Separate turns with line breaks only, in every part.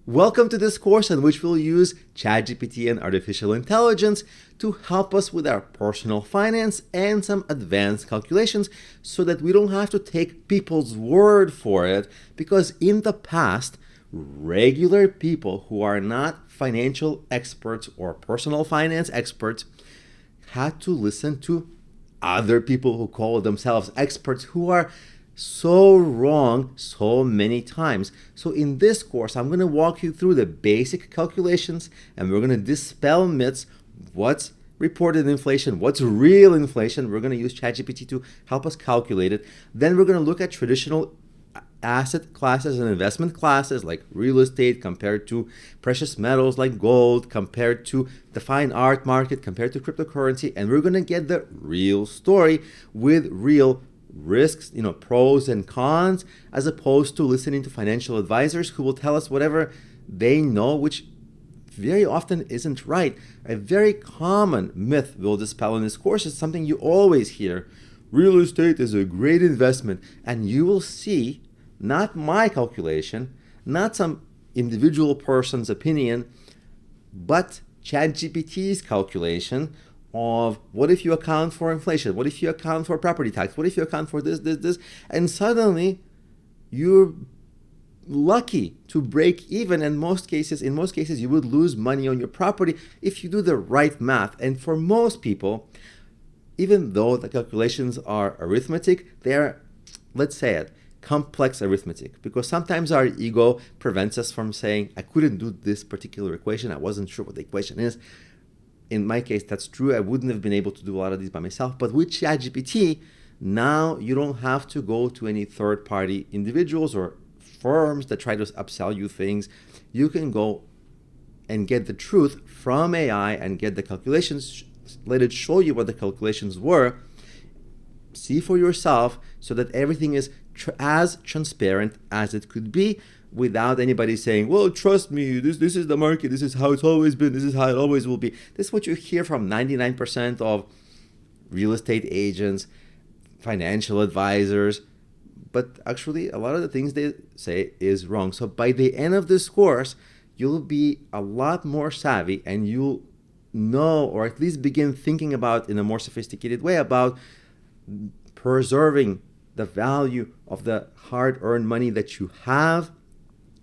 Welcome to this course in which we'll use ChatGPT and artificial intelligence to help us with our personal finance and some advanced calculations so that we don't have to take people's word for it, because in the past, regular people who are not financial experts or personal finance experts had to listen to other people who call themselves experts who are so wrong so many times. So in this course, I'm going to walk you through the basic calculations, and we're going to dispel myths. What's reported inflation? What's real inflation? We're going to use ChatGPT to help us calculate it. Then we're going to look at traditional asset classes and investment classes like real estate compared to precious metals like gold, compared to the fine art market, compared to cryptocurrency. And we're going to get the real story with real risks, pros and cons, as opposed to listening to financial advisors who will tell us whatever they know, which very often isn't right. A very common myth we'll dispel in this course is something you always hear: real estate is a great investment. And you will see not my calculation, not some individual person's opinion, but ChatGPT's calculation of what if you account for inflation, what if you account for property tax, what if you account for this, and suddenly you're lucky to break even. In most cases, you would lose money on your property if you do the right math. And for most people, even though the calculations are arithmetic, they're, let's say it, complex arithmetic, because sometimes our ego prevents us from saying, I couldn't do this particular equation, I wasn't sure what the equation is. In my case, that's true. I wouldn't have been able to do a lot of these by myself. But with ChatGPT, now you don't have to go to any third-party individuals or firms that try to upsell you things. You can go and get the truth from AI and get the calculations. Let it show you what the calculations were. See for yourself so that everything is as transparent as it could be, without anybody saying, well, trust me, this is the market, this is how it's always been, this is how it always will be. This is what you hear from 99% of real estate agents, financial advisors, but actually a lot of the things they say is wrong. So by the end of this course, you'll be a lot more savvy, and you'll know, or at least begin thinking about in a more sophisticated way, about preserving the value of the hard-earned money that you have,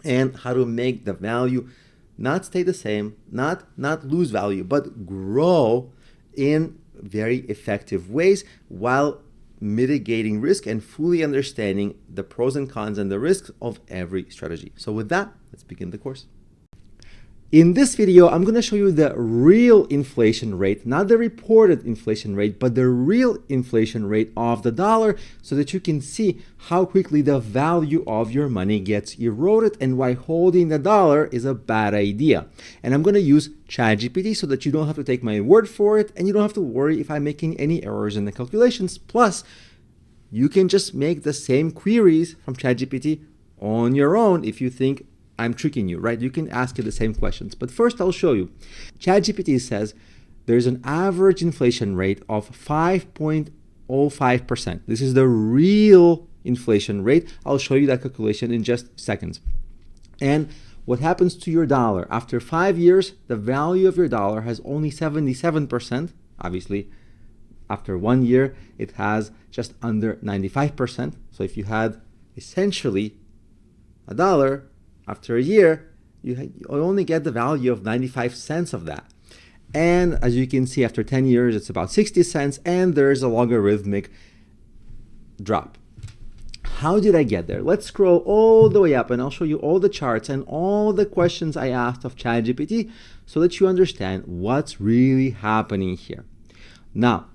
and how to make the value not stay the same, not lose value, but grow in very effective ways while mitigating risk and fully understanding the pros and cons and the risks of every strategy. So with that, let's begin the course. In this video, I'm going to show you the real inflation rate, not the reported inflation rate, but the real inflation rate of the dollar, so that you can see how quickly the value of your money gets eroded and why holding the dollar is a bad idea. And I'm going to use ChatGPT so that you don't have to take my word for it, and you don't have to worry if I'm making any errors in the calculations. Plus, you can just make the same queries from ChatGPT on your own if you think I'm tricking you, right? You can ask it the same questions. But first, I'll show you. ChatGPT says there's an average inflation rate of 5.05%. This is the real inflation rate. I'll show you that calculation in just seconds. And what happens to your dollar? After 5 years, the value of your dollar has only 77%. Obviously, after 1 year, it has just under 95%. So if you had essentially a dollar, after a year, you only get the value of 95 cents of that. And as you can see, after 10 years, it's about 60 cents, and there's a logarithmic drop. How did I get there? Let's scroll all the way up, and I'll show you all the charts and all the questions I asked of ChatGPT so that you understand what's really happening here. Now,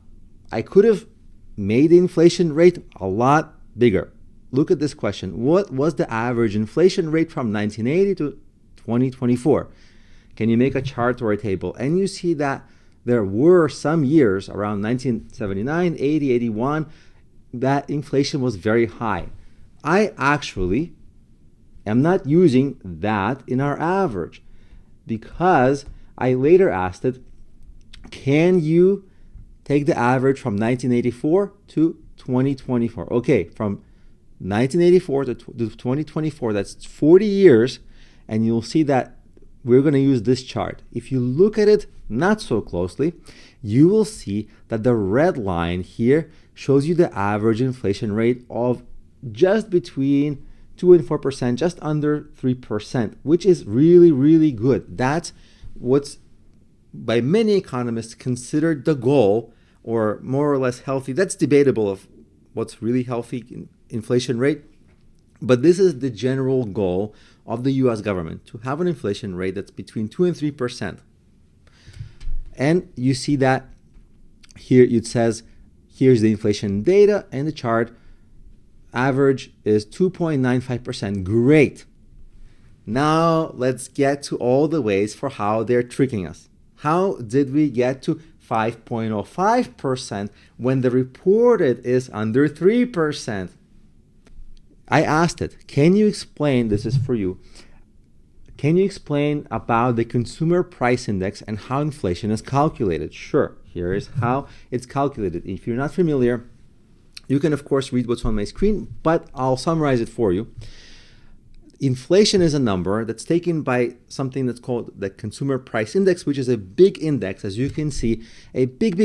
I could have made the inflation rate a lot bigger. Look at this question. What was the average inflation rate from 1980 to 2024? Can you make a chart or a table? And you see that there were some years around 1979, 80, 81, that inflation was very high. I actually am not using that in our average, because I later asked it, can you take the average from 1984 to 2024? Okay, from 1984 to 2024, that's 40 years, and you'll see that we're going to use this chart. If you look at it not so closely, you will see that the red line here shows you the average inflation rate of just between 2 and 4%, just under 3%, which is really, really good. That's what's by many economists considered the goal, or more or less healthy. That's debatable of what's really healthy inflation rate. But this is the general goal of the US government, to have an inflation rate that's between 2 and 3%. And you see that here it says, here's the inflation data and the chart. Average is 2.95%. Great. Now let's get to all the ways for how they're tricking us. How did we get to 5.05% when the reported is under 3%? I asked it, can you explain, this is for you, can you explain about the consumer price index and how inflation is calculated? Sure, here is how it's calculated. If you're not familiar, you can of course read what's on my screen, but I'll summarize it for you. Inflation is a number that's taken by something that's called the consumer price index, which is a big index, as you can see, a big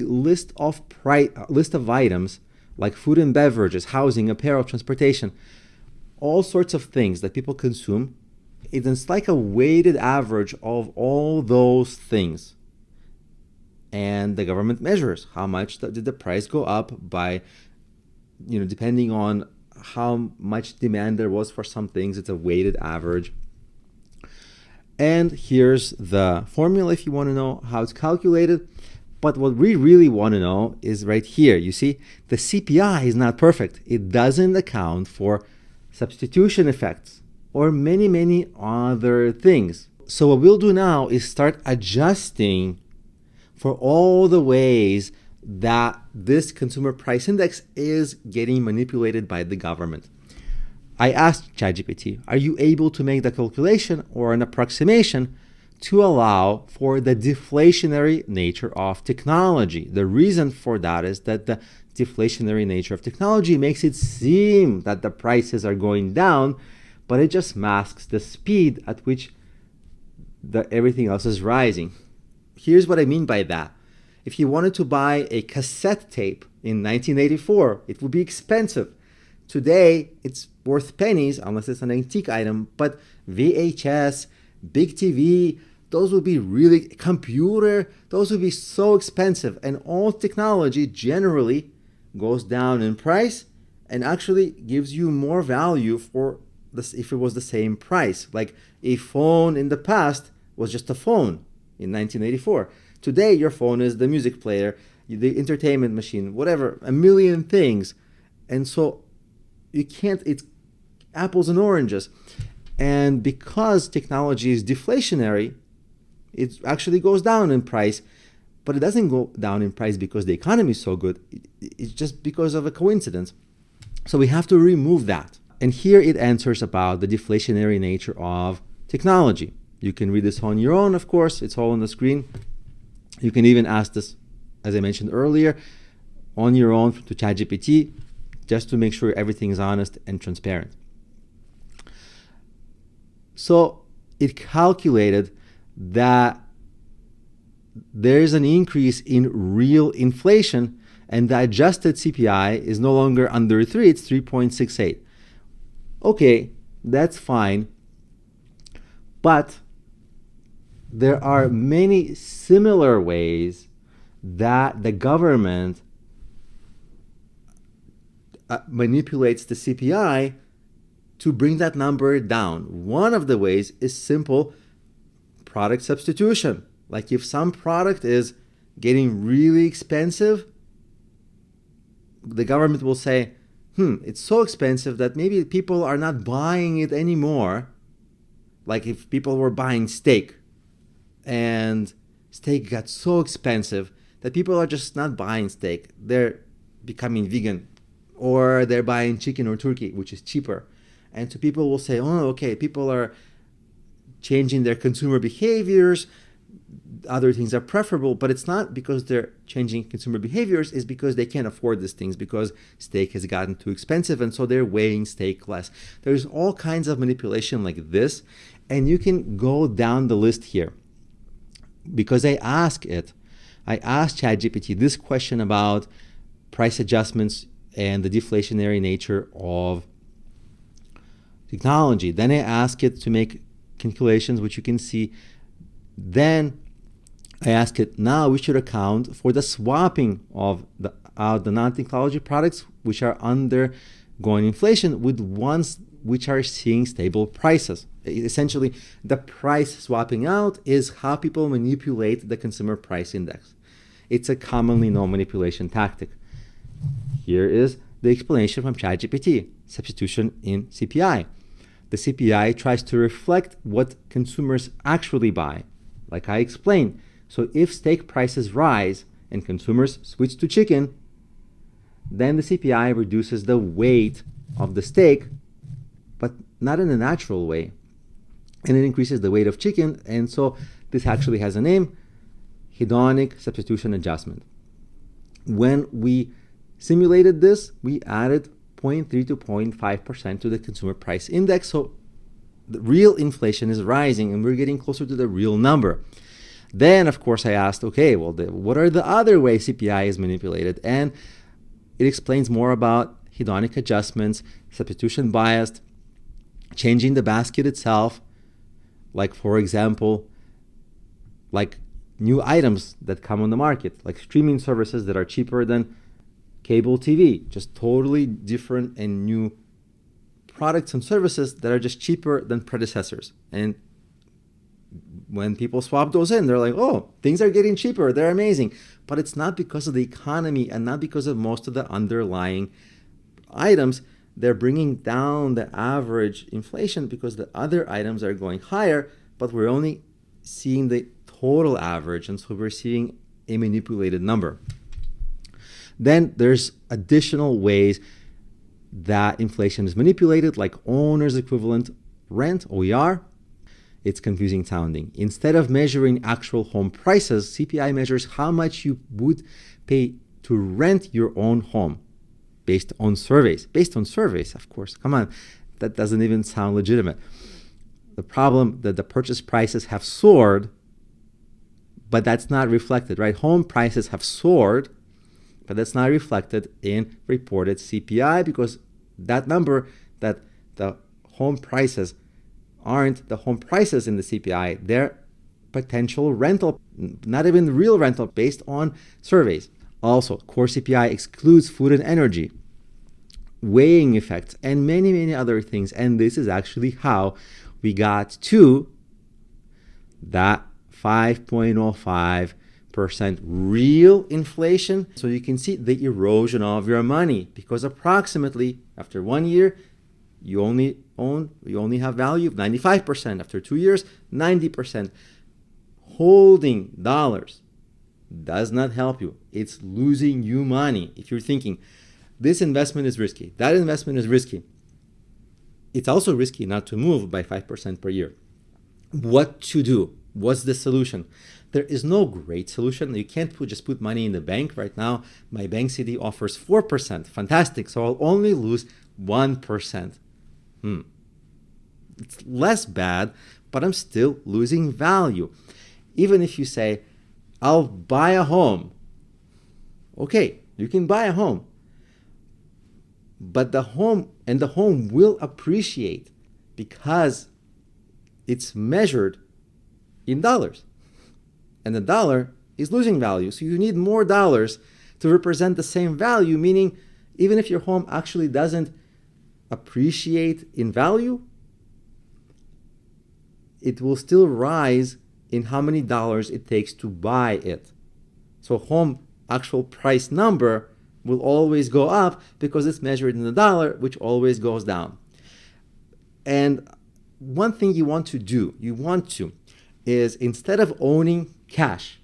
list of items like food and beverages, housing, apparel, transportation, all sorts of things that people consume. It's like a weighted average of all those things. And the government measures how much did the price go up by, depending on how much demand there was for some things. It's a weighted average. And here's the formula if you want to know how it's calculated. But what we really want to know is right here. You see, the CPI is not perfect. It doesn't account for substitution effects or many other things. So what we'll do now is start adjusting for all the ways that this consumer price index is getting manipulated by the government. I asked ChatGPT, are you able to make the calculation or an approximation to allow for the deflationary nature of technology? The reason for that is that the deflationary nature of technology makes it seem that the prices are going down, but it just masks the speed at which everything else is rising. Here's what I mean by that. If you wanted to buy a cassette tape in 1984, it would be expensive. Today, it's worth pennies unless it's an antique item, but VHS, big TV, those would be really, computer, those would be so expensive. And all technology generally goes down in price and actually gives you more value for this if it was the same price. Like a phone in the past was just a phone in 1984. Today, your phone is the music player, the entertainment machine, whatever, a million things. And so you can't, it's apples and oranges. And because technology is deflationary, it actually goes down in price, but it doesn't go down in price because the economy is so good. It's just because of a coincidence. So we have to remove that. And here it answers about the deflationary nature of technology. You can read this on your own, of course. It's all on the screen. You can even ask this, as I mentioned earlier, on your own to ChatGPT, just to make sure everything is honest and transparent. So it calculated that there is an increase in real inflation, and the adjusted CPI is no longer under 3, it's 3.68. Okay, that's fine, but there are many similar ways that the government manipulates the CPI to bring that number down. One of the ways is simple product substitution. Like if some product is getting really expensive, the government will say, it's so expensive that maybe people are not buying it anymore. Like if people were buying steak and steak got so expensive that people are just not buying steak. They're becoming vegan, or they're buying chicken or turkey, which is cheaper. And so people will say, oh, okay, people are changing their consumer behaviors. other things are preferable, but it's not because they're changing consumer behaviors, it's because they can't afford these things, because steak has gotten too expensive and so they're weighing steak less. There's all kinds of manipulation like this, and you can go down the list here. Because I asked ChatGPT this question about price adjustments and the deflationary nature of technology. Then I asked it to make calculations, which you can see. Then I asked it, now we should account for the swapping of the non-technology products which are undergoing inflation with ones which are seeing stable prices. Essentially, the price swapping out is how people manipulate the consumer price index. It's a commonly known manipulation tactic. Here is the explanation from ChatGPT: substitution in CPI. The CPI tries to reflect what consumers actually buy, like I explained. So if steak prices rise and consumers switch to chicken, then the CPI reduces the weight of the steak, but not in a natural way. And it increases the weight of chicken, and so this actually has a name: hedonic substitution adjustment. When we simulated this, we added 0.3 to 0.5% to the consumer price index, so the real inflation is rising and we're getting closer to the real number. Then, of course, I asked, okay, well, what are the other ways CPI is manipulated? And it explains more about hedonic adjustments, substitution bias, changing the basket itself, like, for example, like new items that come on the market, like streaming services that are cheaper than cable TV, just totally different and new products and services that are just cheaper than predecessors. And when people swap those in, they're like, oh, things are getting cheaper, they're amazing. But it's not because of the economy and not because of most of the underlying items. They're bringing down the average inflation because the other items are going higher, but we're only seeing the total average, and so we're seeing a manipulated number. Then there's additional ways that inflation is manipulated, like owner's equivalent rent, OER. It's confusing sounding. Instead of measuring actual home prices, CPI measures how much you would pay to rent your own home based on surveys. Based on surveys, of course. Come on, that doesn't even sound legitimate. The problem that the purchase prices have soared, but that's not reflected, right? Home prices have soared, but that's not reflected in reported CPI, because that number, that the home prices aren't the home prices in the CPI, they're potential rental, not even real rental, based on surveys. Also, core CPI excludes food and energy, weighing effects, and many, many other things. And this is actually how we got to that 5.05% real inflation. So you can see the erosion of your money, because approximately after 1 year, you only have value of 95%. After 2 years, 90%. Holding dollars does not help you. It's losing you money. If you're thinking, this investment is risky, that investment is risky, it's also risky not to move by 5% per year. What to do? What's the solution? There is no great solution. You can't just put money in the bank. Right now, my bank CD offers 4%. Fantastic. So I'll only lose 1%. It's less bad, but I'm still losing value. Even if you say, I'll buy a home. Okay, you can buy a home. But the home will appreciate because it's measured in dollars. And the dollar is losing value. So you need more dollars to represent the same value, meaning even if your home actually doesn't appreciate in value, it will still rise in how many dollars it takes to buy it. So home actual price number will always go up because it's measured in the dollar, which always goes down. And one thing you want to is, instead of owning cash,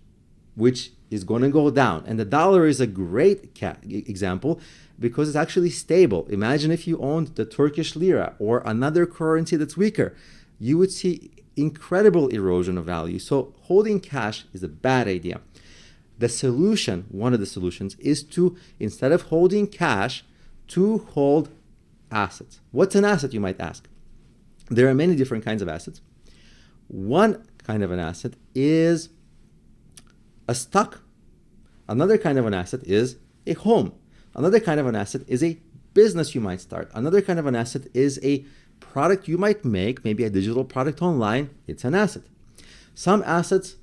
which is going to go down, and the dollar is a great example because it's actually stable. Imagine if you owned the Turkish lira or another currency that's weaker. You would see incredible erosion of value. So holding cash is a bad idea. The solution, one of the solutions, is to, instead of holding cash, to hold assets. What's an asset, you might ask? There are many different kinds of assets. One kind of an asset is a stock. Another kind of an asset is a home. Another kind of an asset is a business you might start. Another kind of an asset is a product you might make, maybe a digital product online. It's an asset. Some assets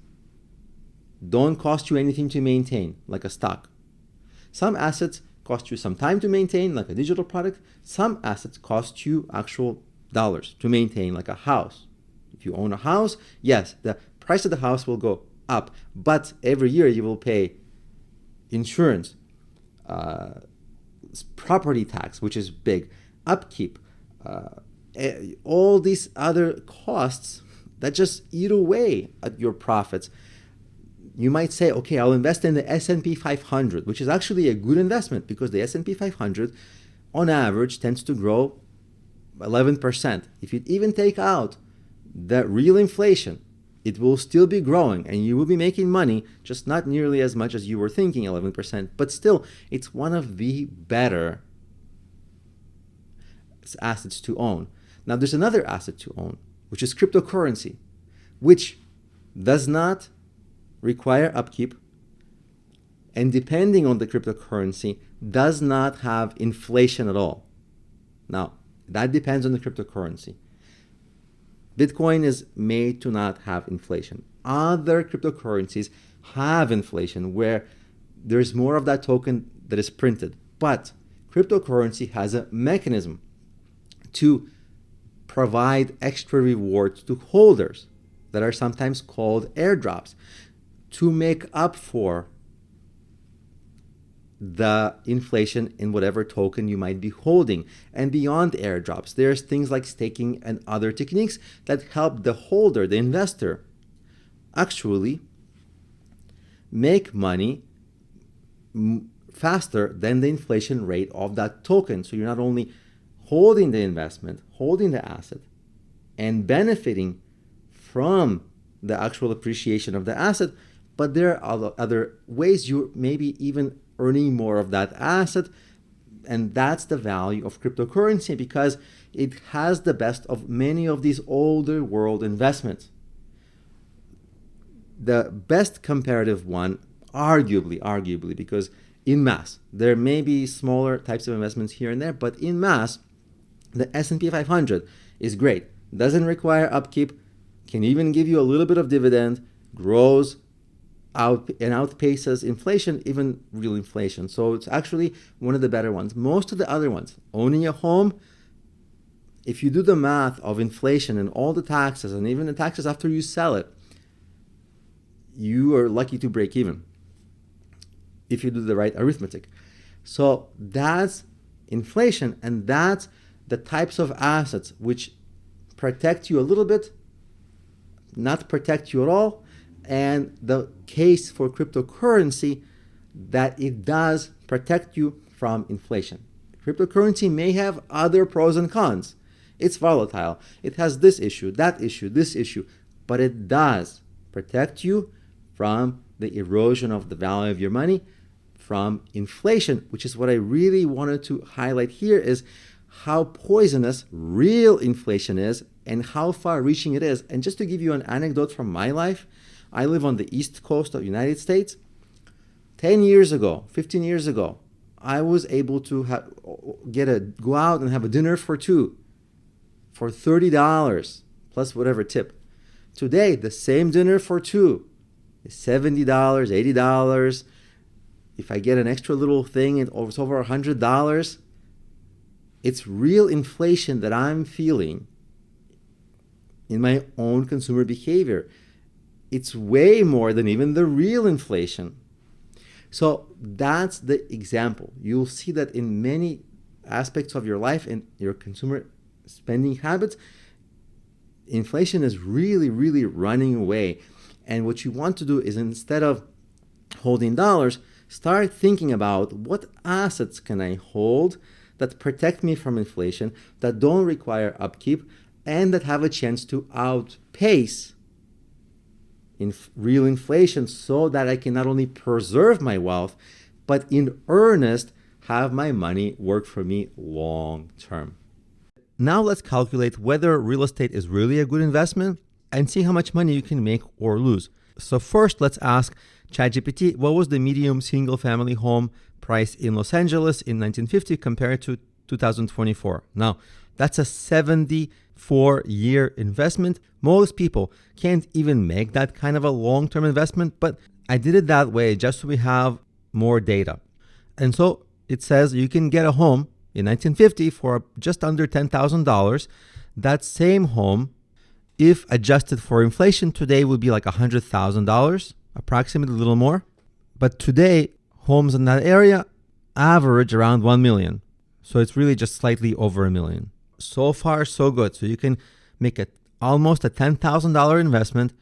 don't cost you anything to maintain, like a stock. Some assets cost you some time to maintain, like a digital product. Some assets cost you actual dollars to maintain, like a house. If you own a house, yes, the price of the house will go up, but every year you will pay insurance, property tax, which is big, upkeep, all these other costs that just eat away at your profits. You might say, okay, I'll invest in the S&P 500, which is actually a good investment because the S&P 500 on average tends to grow 11%. If you even take out the real inflation, it will still be growing and you will be making money, just not nearly as much as you were thinking, 11%. But still, it's one of the better assets to own. Now, there's another asset to own, which is cryptocurrency, which does not require upkeep, and depending on the cryptocurrency, does not have inflation at all. Now, that depends on the cryptocurrency. Bitcoin is made to not have inflation. Other cryptocurrencies have inflation where there's more of that token that is printed. But cryptocurrency has a mechanism to provide extra rewards to holders that are sometimes called airdrops to make up for the inflation in whatever token you might be holding. And beyond airdrops, there's things like staking and other techniques that help the holder, the investor, actually make money faster than the inflation rate of that token. So you're not only holding the investment, holding the asset, and benefiting from the actual appreciation of the asset, but there are other ways you maybe even earning more of that asset. And that's the value of cryptocurrency because it has the best of many of these older world investments. The best comparative one, arguably, because in mass, there may be smaller types of investments here and there, but in mass, the S&P 500 is great. Doesn't require upkeep, can even give you a little bit of dividend, grows out and outpaces inflation, even real inflation. So it's actually one of the better ones. Most of the other ones, owning a home, if you do the math of inflation and all the taxes and even the taxes after you sell it, you are lucky to break even if you do the right arithmetic. So that's inflation, and that's the types of assets which protect you a little bit, not protect you at all, and the case for cryptocurrency that it does protect you from inflation. Cryptocurrency may have other pros and cons. It's volatile. It has this issue, that issue, this issue, but it does protect you from the erosion of the value of your money, from inflation, which is what I really wanted to highlight here, is how poisonous real inflation is and how far-reaching it is. And just to give you an anecdote from my life, I live on the East Coast of the United States. 10 years ago, 15 years ago, I was able to go out and have a dinner for two for $30 plus whatever tip. Today, the same dinner for two is $70, $80. If I get an extra little thing, it's over $100. It's real inflation that I'm feeling in my own consumer behavior. It's way more than even the real inflation. So that's the example. You'll see that in many aspects of your life and your consumer spending habits, inflation is really, really running away. And what you want to do is, instead of holding dollars, start thinking about what assets can I hold that protect me from inflation, that don't require upkeep, and that have a chance to outpace real inflation, so that I can not only preserve my wealth, but in earnest have my money work for me long term. Now let's calculate whether real estate is really a good investment and see how much money you can make or lose. So first, let's ask ChatGPT, what was the median single family home price in Los Angeles in 1950 compared to 2024? Now, that's a 74-year investment. Most people can't even make that kind of a long-term investment, but I did it that way just so we have more data. And so it says you can get a home in 1950 for just under $10,000. That same home, if adjusted for inflation today, would be like $100,000, approximately a little more. But today, homes in that area average around 1 million. So it's really just slightly over $1 million. So far, so good. So you can make almost a $10,000 investment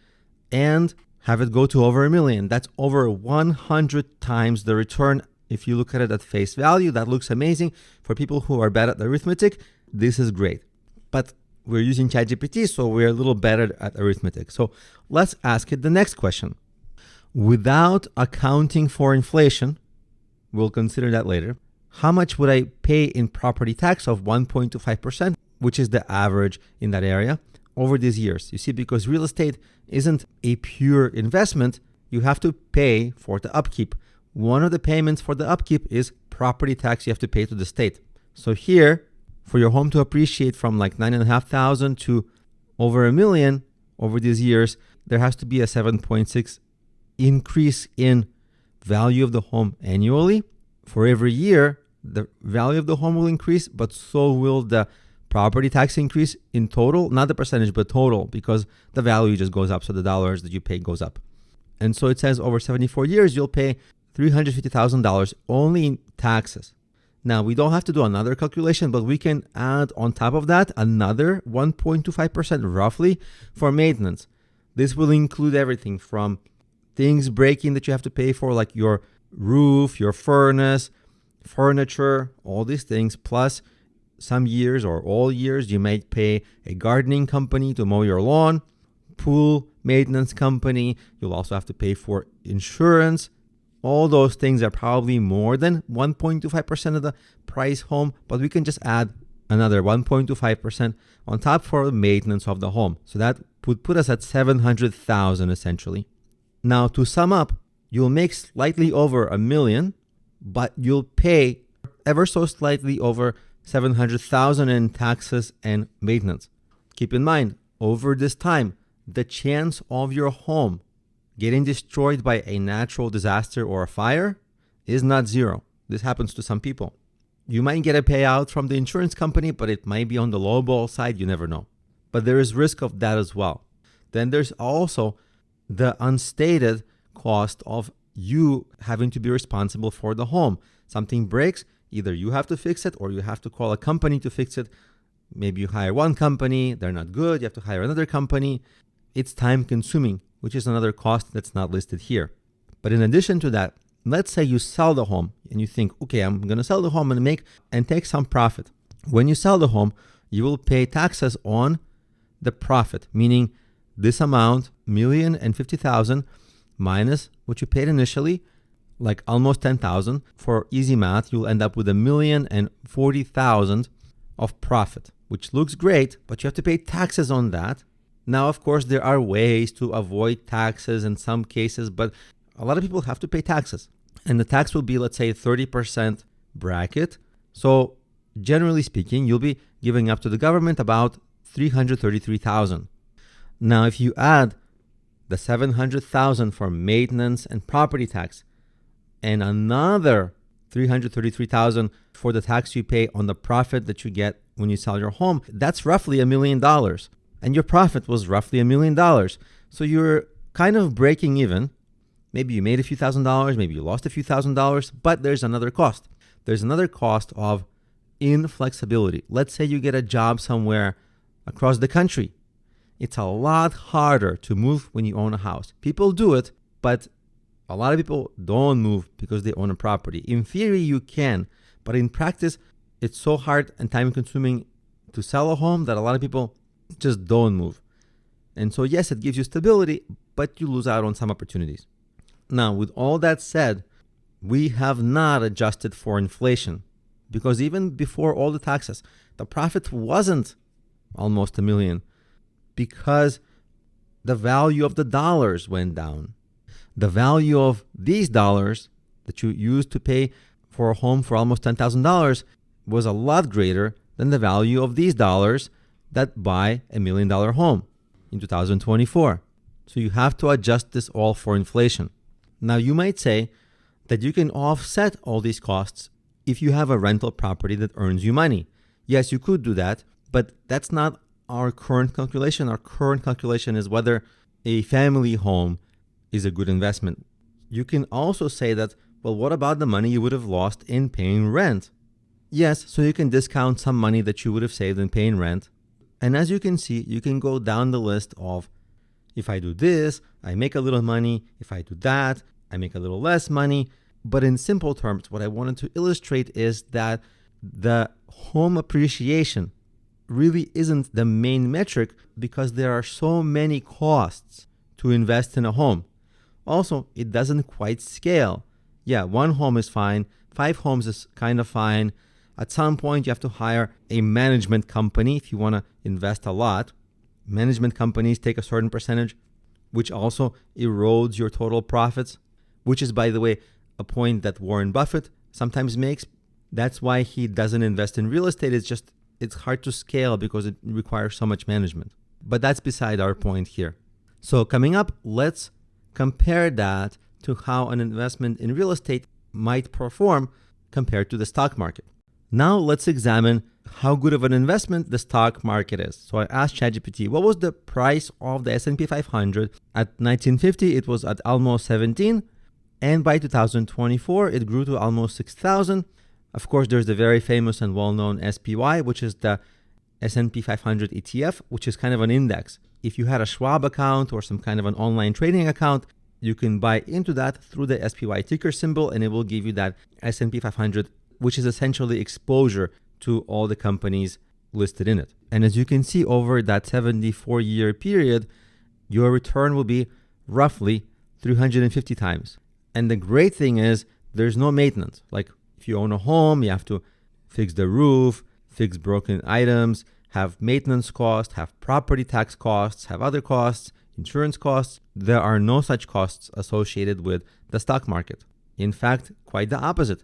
and have it go to over $1 million. That's over 100 times the return. If you look at it at face value, that looks amazing. For people who are bad at arithmetic, this is great. But we're using ChatGPT, so we're a little better at arithmetic. So let's ask it the next question. Without accounting for inflation, we'll consider that later, how much would I pay in property tax of 1.25%, which is the average in that area, over these years? You see, because real estate isn't a pure investment, you have to pay for the upkeep. One of the payments for the upkeep is property tax you have to pay to the state. So here, for your home to appreciate from like $9,500 to over $1 million over these years, there has to be a 7.6 increase in value of the home annually. For every year, the value of the home will increase, but so will the property tax increase in total, not the percentage, but total, because the value just goes up. So the dollars that you pay goes up. And so it says over 74 years, you'll pay $350,000 only in taxes. Now, we don't have to do another calculation, but we can add on top of that another 1.25% roughly for maintenance. This will include everything from things breaking that you have to pay for, like your roof, your furnace, furniture, all these things, plus some years or all years you might pay a gardening company to mow your lawn, pool maintenance company. You'll also have to pay for insurance. All those things are probably more than 1.25% of the price home, but we can just add another 1.25% on top for the maintenance of the home. So that would put us at $700,000 essentially. Now, to sum up, you'll make slightly over $1 million, but you'll pay ever so slightly over $700,000 in taxes and maintenance. Keep in mind, over this time, the chance of your home getting destroyed by a natural disaster or a fire is not zero. This happens to some people. You might get a payout from the insurance company, but it might be on the lowball side. You never know. But there is risk of that as well. Then there's also the unstated cost of you having to be responsible for the home. Something breaks, either you have to fix it or you have to call a company to fix it. Maybe you hire one company, they're not good, you have to hire another company. It's time consuming, which is another cost that's not listed here. But in addition to that, let's say you sell the home and you think, okay, I'm going to sell the home and take some profit. When you sell the home, you will pay taxes on the profit, meaning this amount, $1,050,000 minus what you paid initially, like almost $10,000. For easy math, you'll end up with $1,040,000 of profit, which looks great, but you have to pay taxes on that. Now, of course, there are ways to avoid taxes in some cases, but a lot of people have to pay taxes. And the tax will be, let's say, 30% bracket. So generally speaking, you'll be giving up to the government about $333,000. Now, if you add the $700,000 for maintenance and property tax and another $333,000 for the tax you pay on the profit that you get when you sell your home, that's roughly $1 million. And your profit was roughly $1 million. So you're kind of breaking even. Maybe you made a few $1,000s, maybe you lost a few $1,000s, but there's another cost. There's another cost of inflexibility. Let's say you get a job somewhere across the country. It's a lot harder to move when you own a house. People do it, but a lot of people don't move because they own a property. In theory, you can, but in practice, it's so hard and time consuming to sell a home that a lot of people just don't move. And so, yes, it gives you stability, but you lose out on some opportunities. Now, with all that said, we have not adjusted for inflation, because even before all the taxes, the profit wasn't almost $1 million, because the value of the dollars went down. The value of these dollars that you used to pay for a home for almost $10,000 was a lot greater than the value of these dollars that buy $1 million home in 2024. So you have to adjust this all for inflation. Now, you might say that you can offset all these costs if you have a rental property that earns you money. Yes, you could do that, but that's not our current calculation. Our current calculation is whether a family home is a good investment. You can also say that, well, what about the money you would have lost in paying rent? Yes, so you can discount some money that you would have saved in paying rent. And as you can see, you can go down the list of, if I do this, I make a little money. If I do that, I make a little less money. But in simple terms, what I wanted to illustrate is that the home appreciation really isn't the main metric, because there are so many costs to invest in a home. Also, it doesn't quite scale. Yeah, 1 home is fine. 5 homes is kind of fine. At some point, you have to hire a management company if you want to invest a lot. Management companies take a certain percentage, which also erodes your total profits, which is, by the way, a point that Warren Buffett sometimes makes. That's why he doesn't invest in real estate. It's hard to scale because it requires so much management. But that's beside our point here. So coming up, let's compare that to how an investment in real estate might perform compared to the stock market. Now let's examine how good of an investment the stock market is. So I asked ChatGPT, what was the price of the S&P 500? At 1950, it was at almost 17. And by 2024, it grew to almost 6,000. Of course, there's the very famous and well-known SPY, which is the S&P 500 ETF, which is kind of an index. If you had a Schwab account or some kind of an online trading account, you can buy into that through the SPY ticker symbol, and it will give you that S&P 500, which is essentially exposure to all the companies listed in it. And as you can see, over that 74-year period, your return will be roughly 350 times. And the great thing is there's no maintenance. Like if you own a home, you have to fix the roof, fix broken items, have maintenance costs, have property tax costs, have other costs, insurance costs. There are no such costs associated with the stock market. In fact, quite the opposite.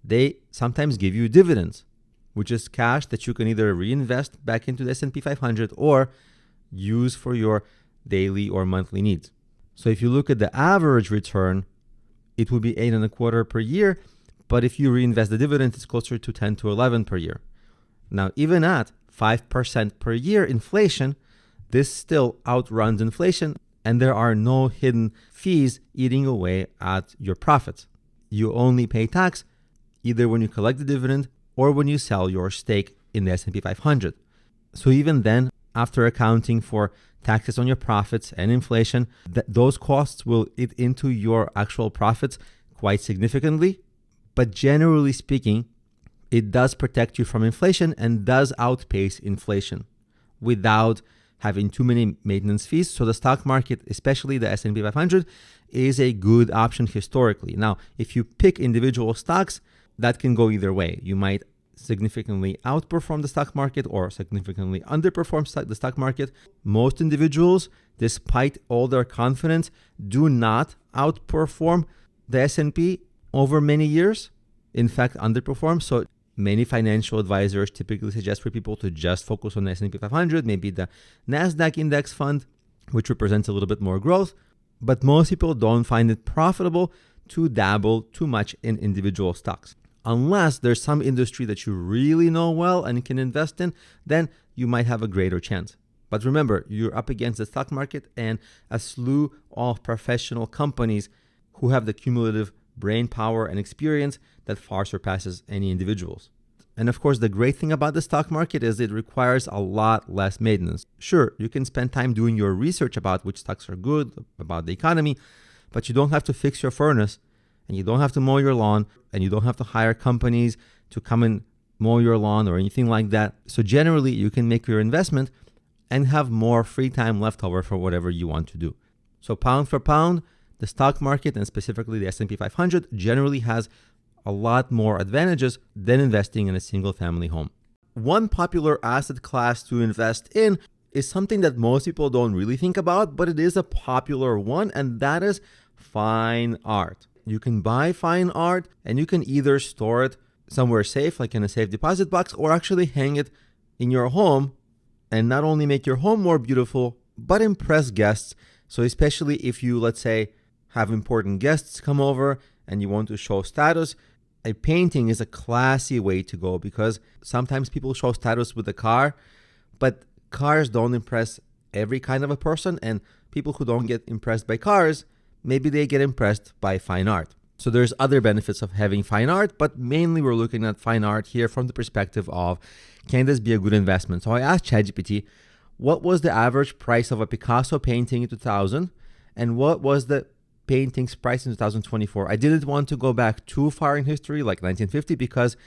They sometimes give you dividends, which is cash that you can either reinvest back into the S&P 500 or use for your daily or monthly needs. So if you look at the average return, it would be 8.25% per year. But if you reinvest the dividend, it's closer to 10 to 11 per year. Now, even at 5% per year inflation, this still outruns inflation, and there are no hidden fees eating away at your profits. You only pay tax either when you collect the dividend or when you sell your stake in the S&P 500. So even then, after accounting for taxes on your profits and inflation, those costs will eat into your actual profits quite significantly. But generally speaking, it does protect you from inflation and does outpace inflation without having too many maintenance fees. So the stock market, especially the S&P 500, is a good option historically. Now, if you pick individual stocks, that can go either way. You might significantly outperform the stock market or significantly underperform the stock market. Most individuals, despite all their confidence, do not outperform the S&P over many years. In fact, underperform. So many financial advisors typically suggest for people to just focus on the S&P 500, maybe the NASDAQ index fund, which represents a little bit more growth. But most people don't find it profitable to dabble too much in individual stocks. Unless there's some industry that you really know well and can invest in, then you might have a greater chance. But remember, you're up against the stock market and a slew of professional companies who have the cumulative brain power and experience that far surpasses any individuals. And of course, the great thing about the stock market is it requires a lot less maintenance. Sure, you can spend time doing your research about which stocks are good, about the economy, but you don't have to fix your furnace, and you don't have to mow your lawn, and you don't have to hire companies to come and mow your lawn or anything like that. So generally, you can make your investment and have more free time left over for whatever you want to do. So pound for pound, the stock market and specifically the S&P 500 generally has a lot more advantages than investing in a single family home. One popular asset class to invest in is something that most people don't really think about, but it is a popular one, and that is fine art. You can buy fine art and you can either store it somewhere safe, like in a safe deposit box, or actually hang it in your home and not only make your home more beautiful, but impress guests. So especially if you, let's say, have important guests come over and you want to show status, a painting is a classy way to go, because sometimes people show status with a car, but cars don't impress every kind of a person, and people who don't get impressed by cars, maybe they get impressed by fine art. So there's other benefits of having fine art, but mainly we're looking at fine art here from the perspective of, can this be a good investment? So I asked ChatGPT, what was the average price of a Picasso painting in 2000, and what was the painting's price in 2024? I didn't want to go back too far in history, like 1950, because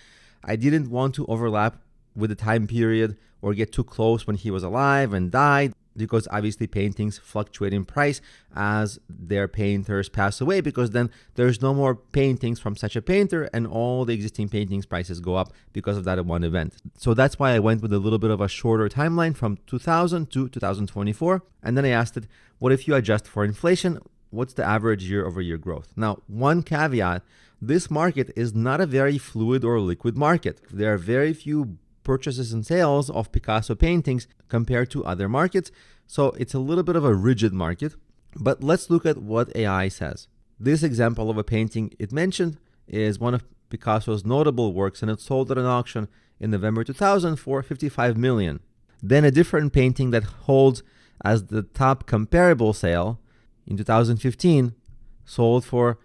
I didn't want to overlap with the time period or get too close when he was alive and died, because obviously paintings fluctuate in price as their painters pass away, because then there's no more paintings from such a painter and all the existing paintings prices go up because of that one event. So that's why I went with a little bit of a shorter timeline from 2000 to 2024. And then I asked it, what if you adjust for inflation? What's the average year-over-year growth? Now, one caveat, this market is not a very fluid or liquid market. There are very few purchases and sales of Picasso paintings compared to other markets, so it's a little bit of a rigid market. But let's look at what AI says. This example of a painting it mentioned is one of Picasso's notable works, and it sold at an auction in November 2000 for 55 million. Then a different painting that holds as the top comparable sale in 2015 sold for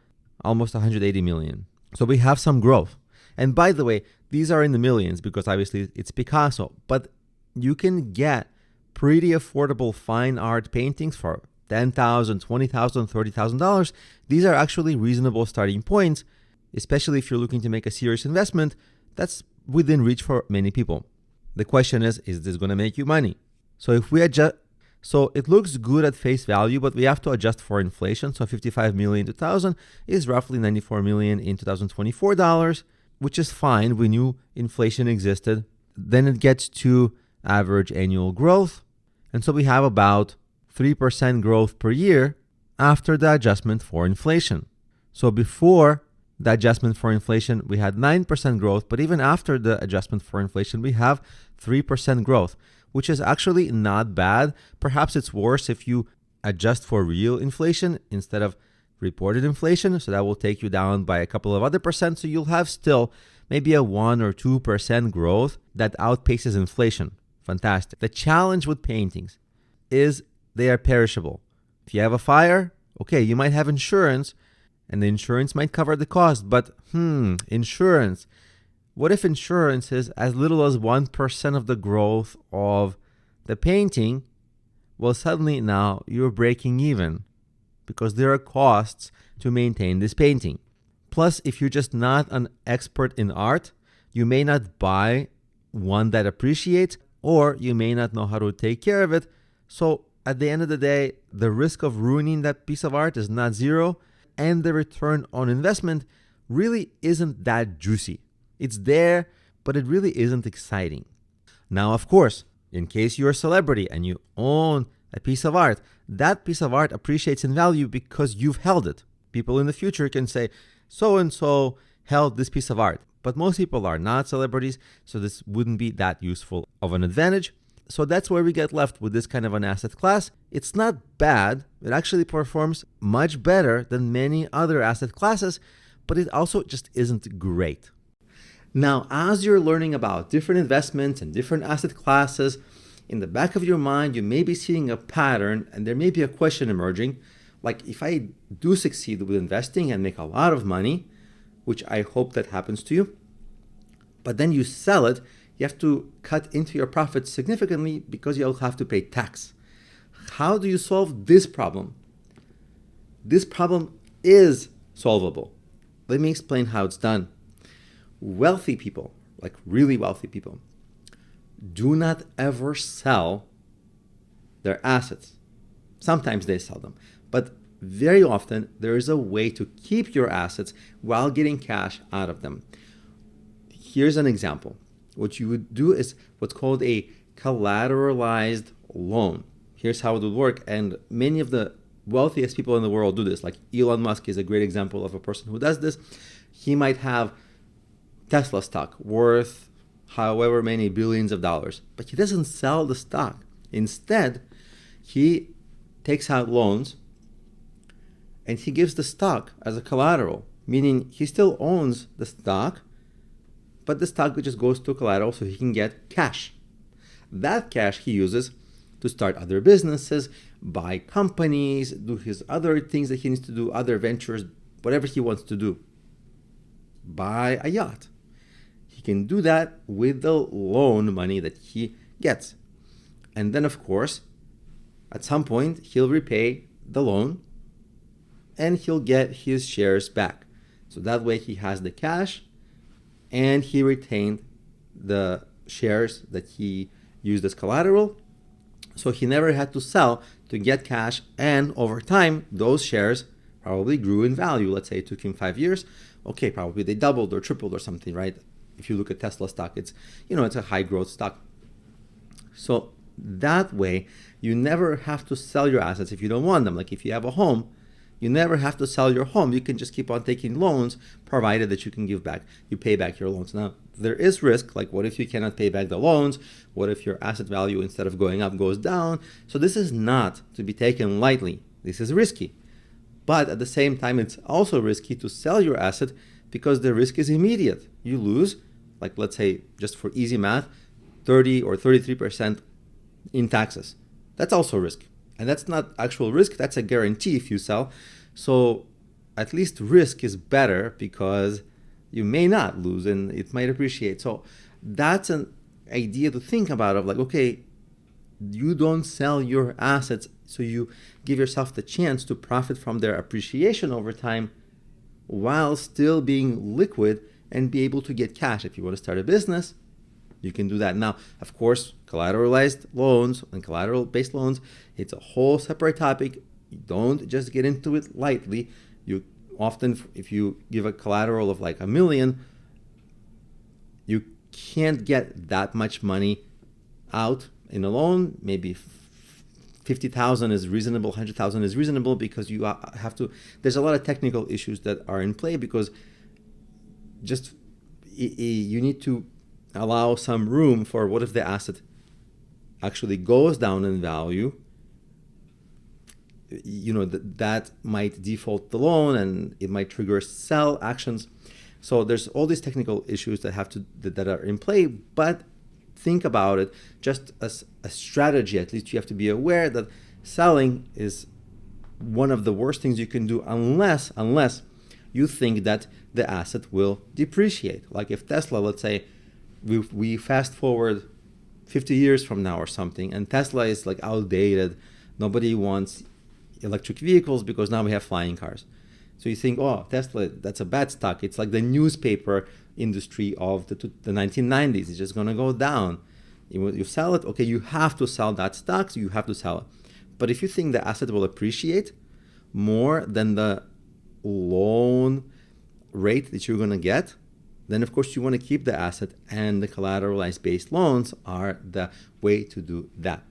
almost 180 million. So we have some growth. And by the way, these are in the millions because obviously it's Picasso, but you can get pretty affordable fine art paintings for $10,000, $20,000, $30,000. These are actually reasonable starting points, especially if you're looking to make a serious investment that's within reach for many people. The question is this going to make you money? So if we adjust, so it looks good at face value, but we have to adjust for inflation. So 55 million in 2000 is roughly 94 million in 2024 dollars, which is fine. We knew inflation existed. Then it gets to average annual growth. And so we have about 3% growth per year after the adjustment for inflation. So before the adjustment for inflation, we had 9% growth, but even after the adjustment for inflation, we have 3% growth, which is actually not bad. Perhaps it's worse if you adjust for real inflation instead of reported inflation. So that will take you down by a couple of other percent. So you'll have still maybe a 1 or 2% growth that outpaces inflation. Fantastic. The challenge with paintings is they are perishable. If you have a fire, okay, you might have insurance and the insurance might cover the cost, but insurance. What if insurance is as little as 1% of the growth of the painting? Well, suddenly now you're breaking even because there are costs to maintain this painting. Plus, if you're just not an expert in art, you may not buy one that appreciates, or you may not know how to take care of it. So at the end of the day, the risk of ruining that piece of art is not zero, and the return on investment really isn't that juicy. It's there, but it really isn't exciting. Now, of course, in case you're a celebrity and you own a piece of art, that piece of art appreciates in value because you've held it. People in the future can say, so-and-so held this piece of art. But most people are not celebrities, so this wouldn't be that useful of an advantage. So that's where we get left with this kind of an asset class. It's not bad. It actually performs much better than many other asset classes, but it also just isn't great. Now, as you're learning about different investments and different asset classes, in the back of your mind, you may be seeing a pattern and there may be a question emerging, like if I do succeed with investing and make a lot of money, which I hope that happens to you, but then you sell it, you have to cut into your profits significantly because you'll have to pay tax. How do you solve this problem? This problem is solvable. Let me explain how it's done. Wealthy people, like really wealthy people, do not ever sell their assets. Sometimes they sell them, but very often there is a way to keep your assets while getting cash out of them. Here's an example. What you would do is what's called a collateralized loan. Here's how it would work, and many of the wealthiest people in the world do this. Like Elon Musk is a great example of a person who does this. He might have Tesla stock worth however many billions of dollars, but he doesn't sell the stock. Instead, he takes out loans and he gives the stock as a collateral, meaning he still owns the stock, but the stock just goes to collateral so he can get cash. That cash he uses to start other businesses, buy companies, do his other things that he needs to do, other ventures, whatever he wants to do. Buy a yacht. He can do that with the loan money that he gets. And then, of course, at some point, he'll repay the loan and he'll get his shares back. So that way he has the cash and he retained the shares that he used as collateral. So he never had to sell to get cash, and over time, those shares probably grew in value. Let's say it took him 5 years. Okay, probably they doubled or tripled or something, right? If you look at Tesla stock, it's a high growth stock. So that way, you never have to sell your assets if you don't want them. Like if you have a home, you never have to sell your home. You can just keep on taking loans, provided that you can pay back your loans. Now, there is risk, like what if you cannot pay back the loans? What if your asset value, instead of going up, goes down? So this is not to be taken lightly. This is risky. But at the same time, it's also risky to sell your asset because the risk is immediate. You lose, like let's say, just for easy math, 30 or 33% in taxes. That's also risk. And that's not actual risk, that's a guarantee if you sell. So at least risk is better because you may not lose and it might appreciate. So that's an idea to think about of like, okay, you don't sell your assets, so you give yourself the chance to profit from their appreciation over time while still being liquid and be able to get cash. If you want to start a business, you can do that. Now, of course, collateralized loans and collateral-based loans, it's a whole separate topic. You don't just get into it lightly. You often, if you give a collateral of like $1 million, you can't get that much money out in a loan. Maybe 50,000 is reasonable, 100,000 is reasonable, because you have to, there's a lot of technical issues that are in play, because just you need to allow some room for what if the asset actually goes down in value. That might default the loan and it might trigger sell actions. So there's all these technical issues that are in play, but think about it just as a strategy. At least you have to be aware that selling is one of the worst things you can do unless you think that the asset will depreciate. Like if Tesla, let's say we fast forward 50 years from now or something, and Tesla is like outdated, nobody wants electric vehicles because now we have flying cars. So you think, oh, Tesla, that's a bad stock. It's like the newspaper industry of the 1990s. It's just going to go down. You sell it, okay, you have to sell that stock, so you have to sell it. But if you think the asset will appreciate more than the loan rate that you're going to get, then of course you want to keep the asset, and the collateralized based loans are the way to do that.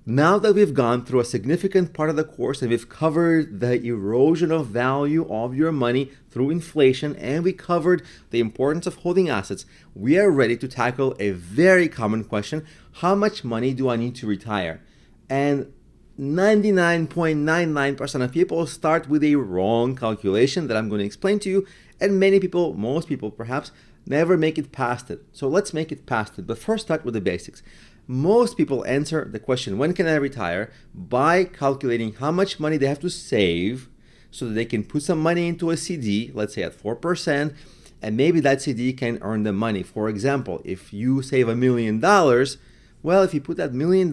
Now that we've gone through a significant part of the course and we've covered the erosion of value of your money through inflation, and we covered the importance of holding assets, we are ready to tackle a very common question: how much money do I need to retire? And 99.99% of people start with a wrong calculation that I'm going to explain to you, and most people perhaps, never make it past it. So let's make it past it, but first start with the basics. Most people answer the question, when can I retire, by calculating how much money they have to save so that they can put some money into a CD, let's say at 4%, and maybe that CD can earn them money. For example, if you save $1 million, well, if you put that $1 million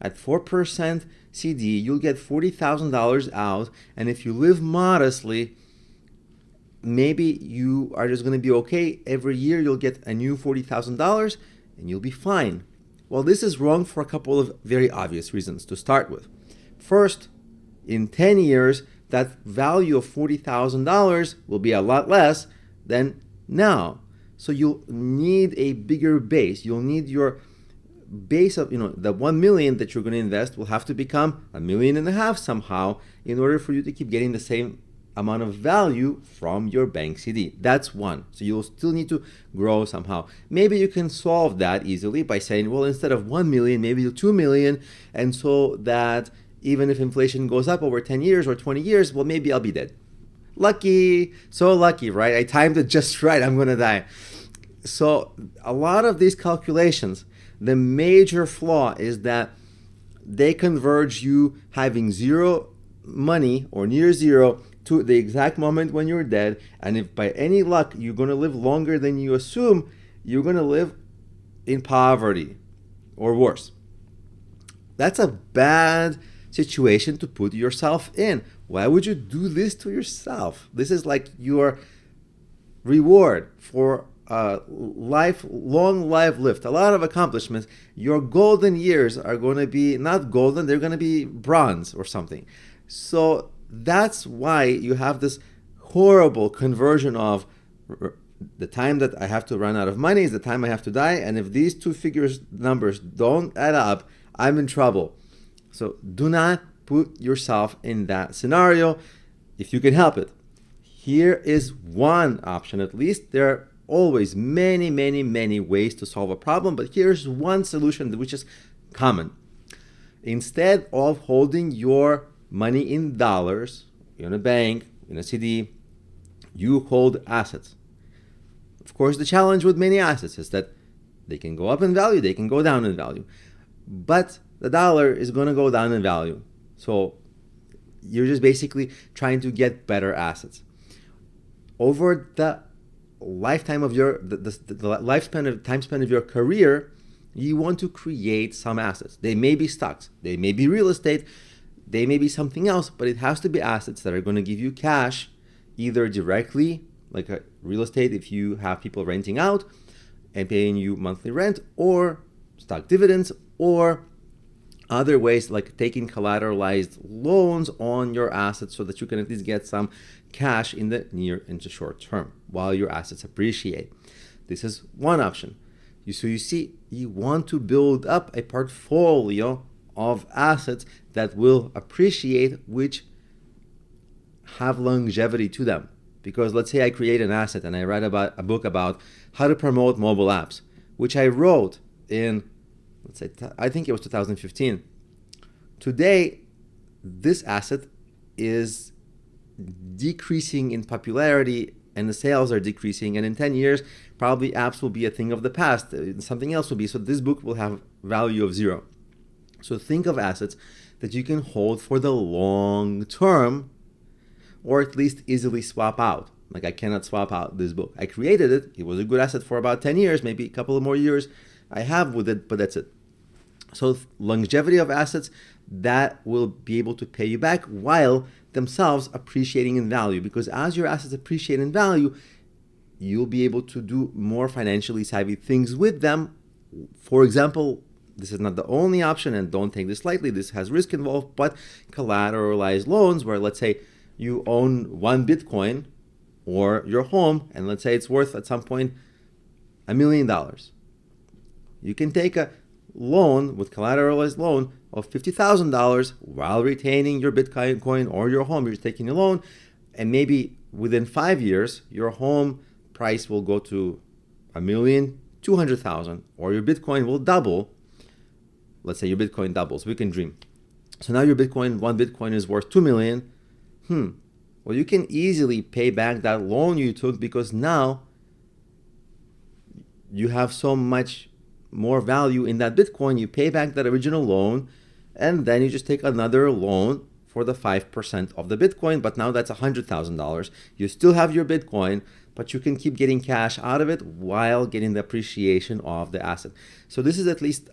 at 4% CD, you'll get $40,000 out, and if you live modestly, maybe you are just going to be okay. Every year you'll get a new $40,000 and you'll be fine. Well, this is wrong for a couple of very obvious reasons to start with. First, in 10 years, that value of $40,000 will be a lot less than now. So you'll need a bigger base. You'll need your base of, the 1 million that you're going to invest will have to become 1.5 million somehow in order for you to keep getting the same amount of value from your bank CD. That's one. So you'll still need to grow somehow. Maybe you can solve that easily by saying, well, instead of 1 million, maybe 2 million. And so that even if inflation goes up over 10 years or 20 years, well, maybe I'll be dead. Lucky, so lucky, right? I timed it just right. I'm going to die. So a lot of these calculations, the major flaw is that they converge you having zero money or near zero to the exact moment when you're dead. And if by any luck you're going to live longer than you assume, you're going to live in poverty or worse. That's a bad situation to put yourself in. Why would you do this to yourself? This is like your reward for a long life lived, a lot of accomplishments. Your golden years are going to be not golden, they're going to be bronze or something. So that's why you have this horrible conversion of the time that I have to run out of money is the time I have to die. And if these two numbers don't add up, I'm in trouble. So do not put yourself in that scenario if you can help it. Here is one option, at least. There are always many ways to solve a problem, but here's one solution which is common. Instead of holding your money in dollars, in a bank, in a CD, you hold assets. Of course, the challenge with many assets is that they can go up in value, they can go down in value. But the dollar is going to go down in value. So you're just basically trying to get better assets. Over the lifetime of your time span of your career, you want to create some assets. They may be stocks, they may be real estate, they may be something else, but it has to be assets that are going to give you cash, either directly, like a real estate if you have people renting out and paying you monthly rent, or stock dividends, or other ways like taking collateralized loans on your assets so that you can at least get some cash in the near and the short term while your assets appreciate. This is one option. So you see, you want to build up a portfolio of assets that will appreciate, which have longevity to them. Because let's say I create an asset and I write about a book about how to promote mobile apps, which I wrote in, let's say, I think it was 2015. Today, this asset is decreasing in popularity and the sales are decreasing. And in 10 years, probably apps will be a thing of the past. Something else will be. So this book will have value of zero. So think of assets that you can hold for the long term, or at least easily swap out. Like I cannot swap out this book. I created it. It was a good asset for about 10 years, maybe a couple of more years I have with it, but that's it. So longevity of assets that will be able to pay you back while themselves appreciating in value. Because as your assets appreciate in value, you'll be able to do more financially savvy things with them. For example, this is not the only option, and don't take this lightly, this has risk involved, but collateralized loans where, let's say, you own one Bitcoin or your home, and let's say it's worth at some point $1 million. You can take a loan with collateralized loan of $50,000 while retaining your Bitcoin coin or your home. You're taking a loan, and maybe within 5 years, your home price will go to $1,200,000, or your Bitcoin will double. Let's say your Bitcoin doubles. We can dream. So now your Bitcoin, one Bitcoin is worth 2 million. Well, you can easily pay back that loan you took because now you have so much more value in that Bitcoin. You pay back that original loan, and then you just take another loan for the 5% of the Bitcoin, but now that's $100,000. You still have your Bitcoin, but you can keep getting cash out of it while getting the appreciation of the asset. So this is at least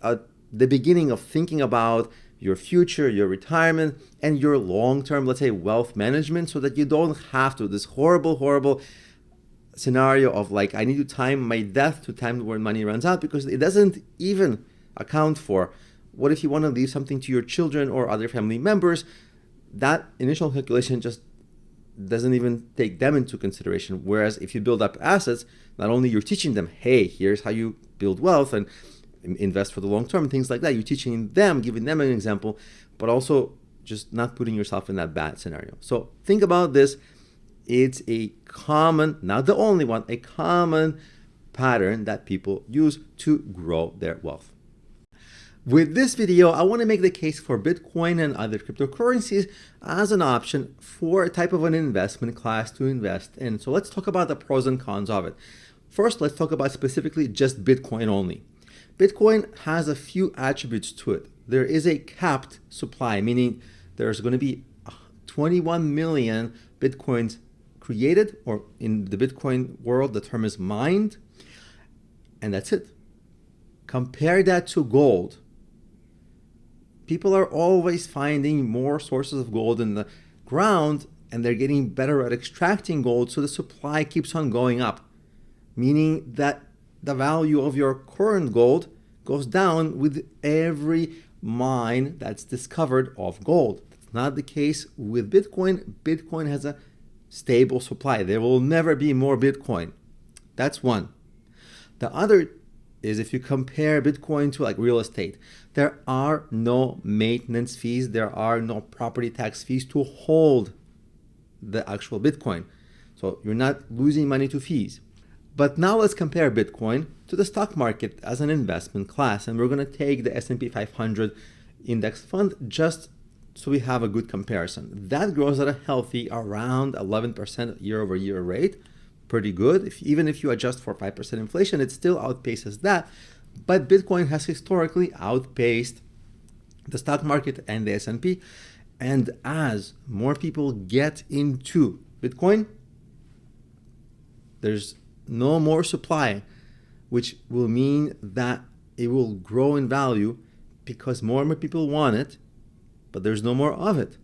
the beginning of thinking about your future, your retirement, and your long-term, let's say, wealth management, so that you don't have to, this horrible scenario of like, I need to time my death to time when money runs out, because it doesn't even account for? What if you want to leave something to your children or other family members? That initial calculation just doesn't even take them into consideration. Whereas if you build up assets, not only you're teaching them, hey, here's how you build wealth and invest for the long term, things like that. You're teaching them, giving them an example, but also just not putting yourself in that bad scenario. So think about this. It's a common, not the only one, a common pattern that people use to grow their wealth. With this video, I want to make the case for Bitcoin and other cryptocurrencies as an option for a type of an investment class to invest in. So let's talk about the pros and cons of it. First, let's talk about specifically just Bitcoin only. Bitcoin has a few attributes to it. There is a capped supply, meaning there's going to be 21 million Bitcoins created, or in the Bitcoin world, the term is mined, and that's it. Compare that to gold. People are always finding more sources of gold in the ground, and they're getting better at extracting gold, so the supply keeps on going up, meaning that the value of your current gold goes down with every mine that's discovered of gold. That's not the case with Bitcoin. Bitcoin has a stable supply. There will never be more Bitcoin. That's one. The other is if you compare Bitcoin to like real estate, there are no maintenance fees, there are no property tax fees to hold the actual Bitcoin. So you're not losing money to fees. But now let's compare Bitcoin to the stock market as an investment class. And we're going to take the S&P 500 index fund just so we have a good comparison. That grows at a healthy around 11% year over year rate. Pretty good. Even if you adjust for 5% inflation, it still outpaces that. But Bitcoin has historically outpaced the stock market and the S&P. And as more people get into Bitcoin, there's no more supply, which will mean that it will grow in value because more and more people want it, but there's no more of it.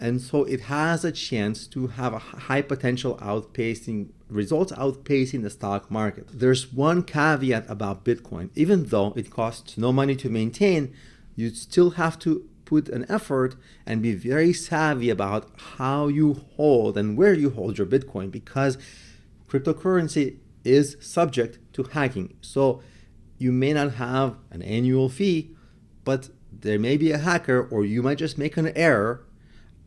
And so it has a chance to have a high potential outpacing the stock market. There's one caveat about Bitcoin. Even though it costs no money to maintain, you still have to put an effort and be very savvy about how you hold and where you hold your Bitcoin, because cryptocurrency is subject to hacking. So you may not have an annual fee, but there may be a hacker, or you might just make an error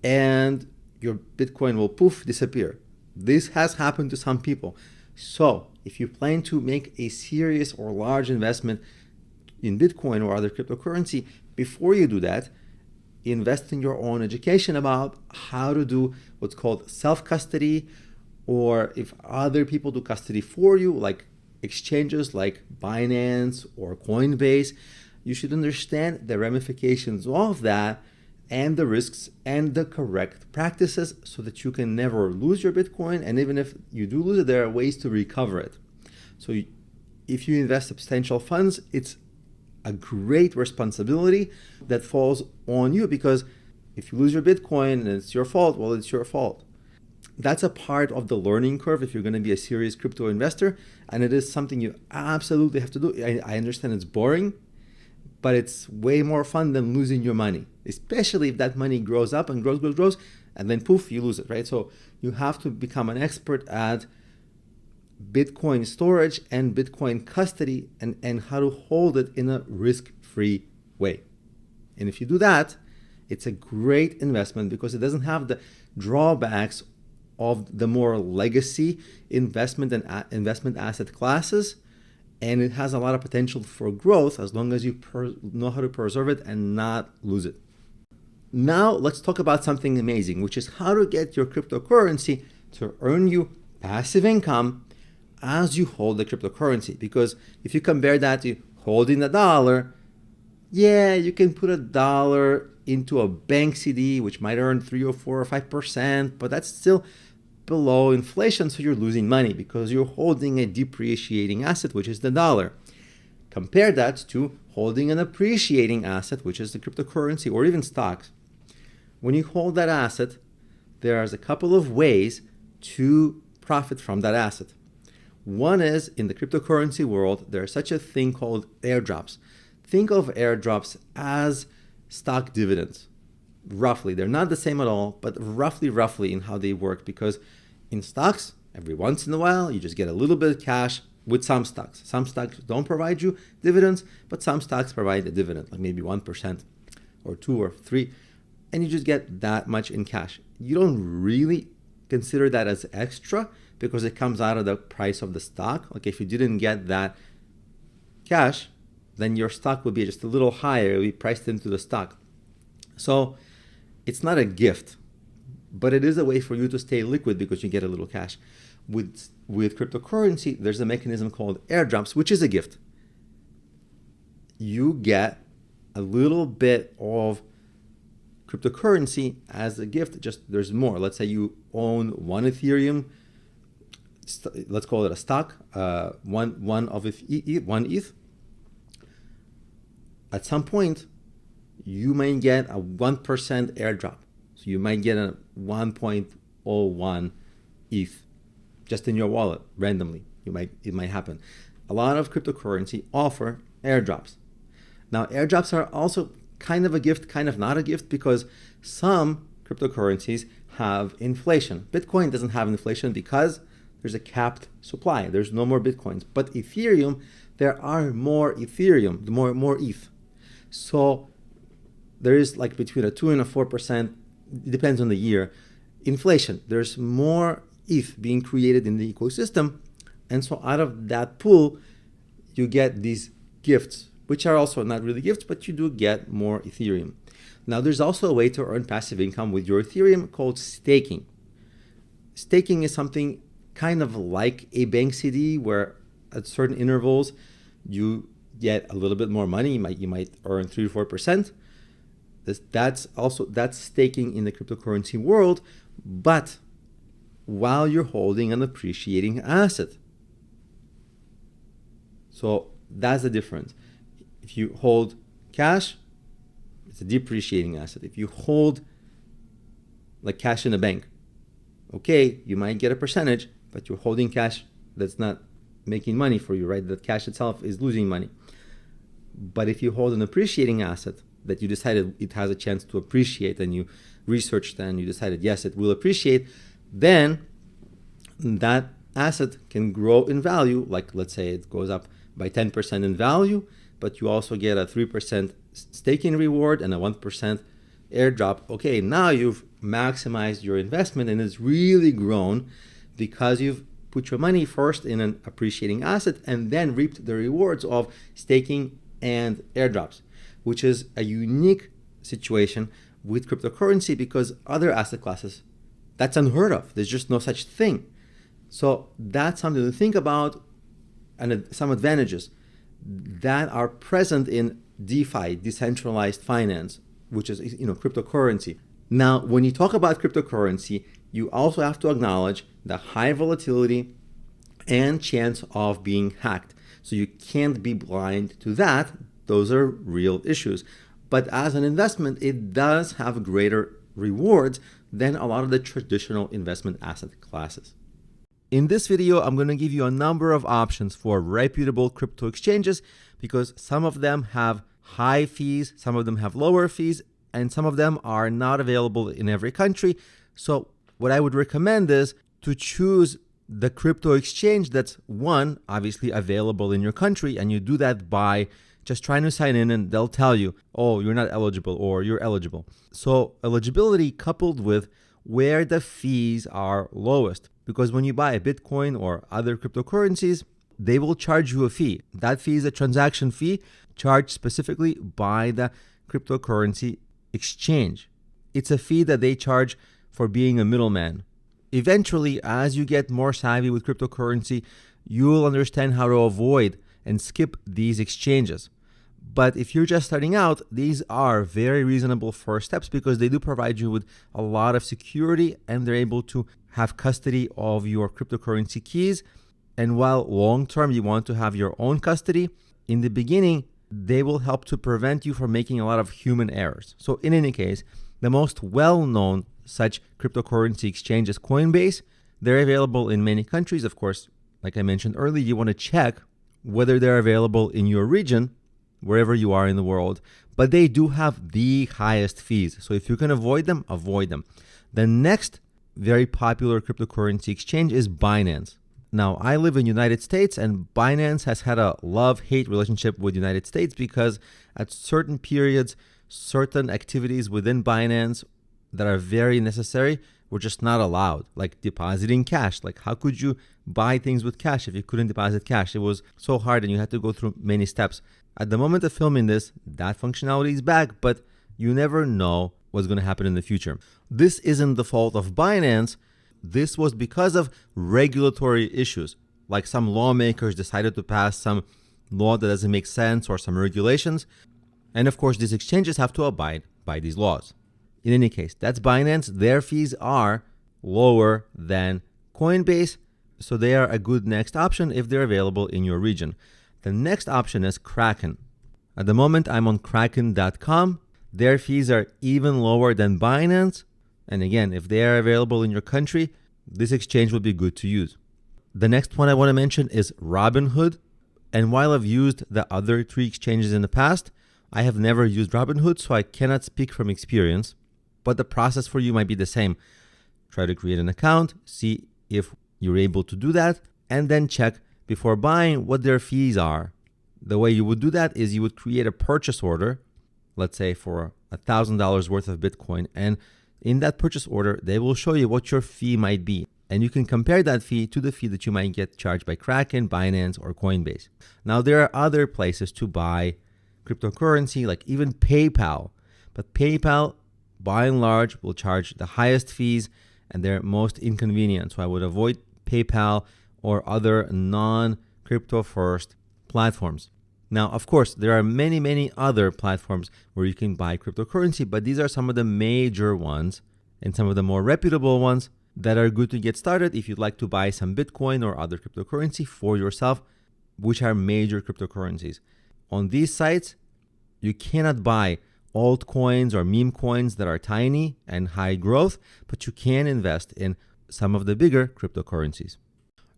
and your Bitcoin will poof, disappear. This has happened to some people. So if you plan to make a serious or large investment in Bitcoin or other cryptocurrency, before you do that, invest in your own education about how to do what's called self-custody, or if other people do custody for you, like exchanges like Binance or Coinbase, you should understand the ramifications of that and the risks and the correct practices so that you can never lose your Bitcoin. And even if you do lose it, there are ways to recover it. So if you invest substantial funds, it's a great responsibility that falls on you, because if you lose your Bitcoin and it's your fault, well, it's your fault. That's a part of the learning curve if you're going to be a serious crypto investor, and it is something you absolutely have to do. I understand it's boring, but it's way more fun than losing your money, especially if that money grows up and grows, and then poof, you lose it, right? So you have to become an expert at Bitcoin storage and Bitcoin custody and how to hold it in a risk-free way. And if you do that, it's a great investment because it doesn't have the drawbacks of the more legacy investment and investment asset classes, and it has a lot of potential for growth as long as you know how to preserve it and not lose it. Now let's talk about something amazing, which is how to get your cryptocurrency to earn you passive income as you hold the cryptocurrency. Because if you compare that to holding a dollar, yeah, you can put a dollar into a bank CD, which might earn 3 or 4 or 5%, but that's still below inflation, so you're losing money because you're holding a depreciating asset, which is the dollar. Compare that to holding an appreciating asset, which is the cryptocurrency or even stocks. When you hold that asset, there's a couple of ways to profit from that asset. One is, in the cryptocurrency world, there's such a thing called airdrops. think of airdrops as stock dividends. Roughly, they're not the same at all, but roughly in how they work, because in stocks, every once in a while, you just get a little bit of cash with some stocks. Some stocks don't provide you dividends, but some stocks provide a dividend, like maybe 1% or 2 or 3, and you just get that much in cash. You don't really consider that as extra because it comes out of the price of the stock. Like if you didn't get that cash, then your stock would be just a little higher. It would be priced into the stock. So it's not a gift, but it is a way for you to stay liquid because you get a little cash. With cryptocurrency, there's a mechanism called airdrops, which is a gift. You get a little bit of cryptocurrency as a gift, just there's more. Let's say you own one Ethereum, let's call it a stock, one ETH. At some point, you may get a 1% airdrop. So you might get a 1.01 ETH just in your wallet randomly. It might happen. A lot of cryptocurrency offer airdrops. Now, airdrops are also kind of a gift, kind of not a gift, because some cryptocurrencies have inflation. Bitcoin doesn't have inflation because there's a capped supply. There's no more Bitcoins. But Ethereum, there are more Ethereum, more ETH. So there is like between a 2 and a 4%, it depends on the year, inflation. There's more ETH being created in the ecosystem. And so out of that pool, you get these gifts, which are also not really gifts, but you do get more Ethereum. Now, there's also a way to earn passive income with your Ethereum called staking. Staking is something kind of like a bank CD, where at certain intervals, you get a little bit more money. You might earn 3 to 4%. That's staking in the cryptocurrency world, but while you're holding an appreciating asset. So that's the difference. If you hold cash, it's a depreciating asset. If you hold like cash in a bank, okay, you might get a percentage, but you're holding cash that's not making money for you, right? That cash itself is losing money. But if you hold an appreciating asset that you decided it has a chance to appreciate, and you researched and you decided, yes, it will appreciate, then that asset can grow in value. Like let's say it goes up by 10% in value, but you also get a 3% staking reward and a 1% airdrop. Okay, now you've maximized your investment and it's really grown because you've put your money first in an appreciating asset and then reaped the rewards of staking and airdrops, which is a unique situation with cryptocurrency because other asset classes, that's unheard of. There's just no such thing. So that's something to think about, and some advantages that are present in DeFi, decentralized finance, which is cryptocurrency. Now, when you talk about cryptocurrency, you also have to acknowledge the high volatility and chance of being hacked. So you can't be blind to that. Those are real issues. But as an investment, it does have greater rewards than a lot of the traditional investment asset classes. In this video, I'm going to give you a number of options for reputable crypto exchanges because some of them have high fees, some of them have lower fees, and some of them are not available in every country. So what I would recommend is to choose the crypto exchange that's one, obviously available in your country, and you do that by just trying to sign in and they'll tell you, oh, you're not eligible or you're eligible. So eligibility coupled with where the fees are lowest. Because when you buy a Bitcoin or other cryptocurrencies, they will charge you a fee. That fee is a transaction fee charged specifically by the cryptocurrency exchange. It's a fee that they charge for being a middleman. Eventually, as you get more savvy with cryptocurrency, you'll understand how to avoid and skip these exchanges. But if you're just starting out, these are very reasonable first steps because they do provide you with a lot of security and they're able to have custody of your cryptocurrency keys. And while long-term you want to have your own custody, in the beginning, they will help to prevent you from making a lot of human errors. So in any case, the most well-known such cryptocurrency exchange is Coinbase. They're available in many countries. Of course, like I mentioned earlier, you want to check whether they're available in your region, wherever you are in the world, but they do have the highest fees. So if you can avoid them, avoid them. The next very popular cryptocurrency exchange is Binance. Now, I live in the United States, and Binance has had a love-hate relationship with the United States because at certain periods, certain activities within Binance that are very necessary were just not allowed, like depositing cash. Like, how could you buy things with cash if you couldn't deposit cash? It was so hard and you had to go through many steps. At the moment of filming this, that functionality is back, but you never know what's going to happen in the future. This isn't the fault of Binance. This was because of regulatory issues, like some lawmakers decided to pass some law that doesn't make sense or some regulations. And of course, these exchanges have to abide by these laws. In any case, that's Binance. Their fees are lower than Coinbase, so they are a good next option if they're available in your region. The next option is Kraken. At the moment, I'm on Kraken.com. Their fees are even lower than Binance. And again, if they are available in your country, this exchange will be good to use. The next one I want to mention is Robinhood. And while I've used the other 3 exchanges in the past, I have never used Robinhood, so I cannot speak from experience. But the process for you might be the same. Try to create an account, see if you're able to do that, and then check before buying what their fees are. The way you would do that is you would create a purchase order, let's say for $1,000 worth of Bitcoin, and in that purchase order, they will show you what your fee might be. And you can compare that fee to the fee that you might get charged by Kraken, Binance, or Coinbase. Now, there are other places to buy cryptocurrency, like even PayPal. But PayPal, by and large, will charge the highest fees, and they're most inconvenient. So I would avoid PayPal or other non-crypto first platforms. Now, of course, there are many, many other platforms where you can buy cryptocurrency, but these are some of the major ones and some of the more reputable ones that are good to get started if you'd like to buy some Bitcoin or other cryptocurrency for yourself, which are major cryptocurrencies. On these sites, you cannot buy altcoins or meme coins that are tiny and high growth, but you can invest in some of the bigger cryptocurrencies.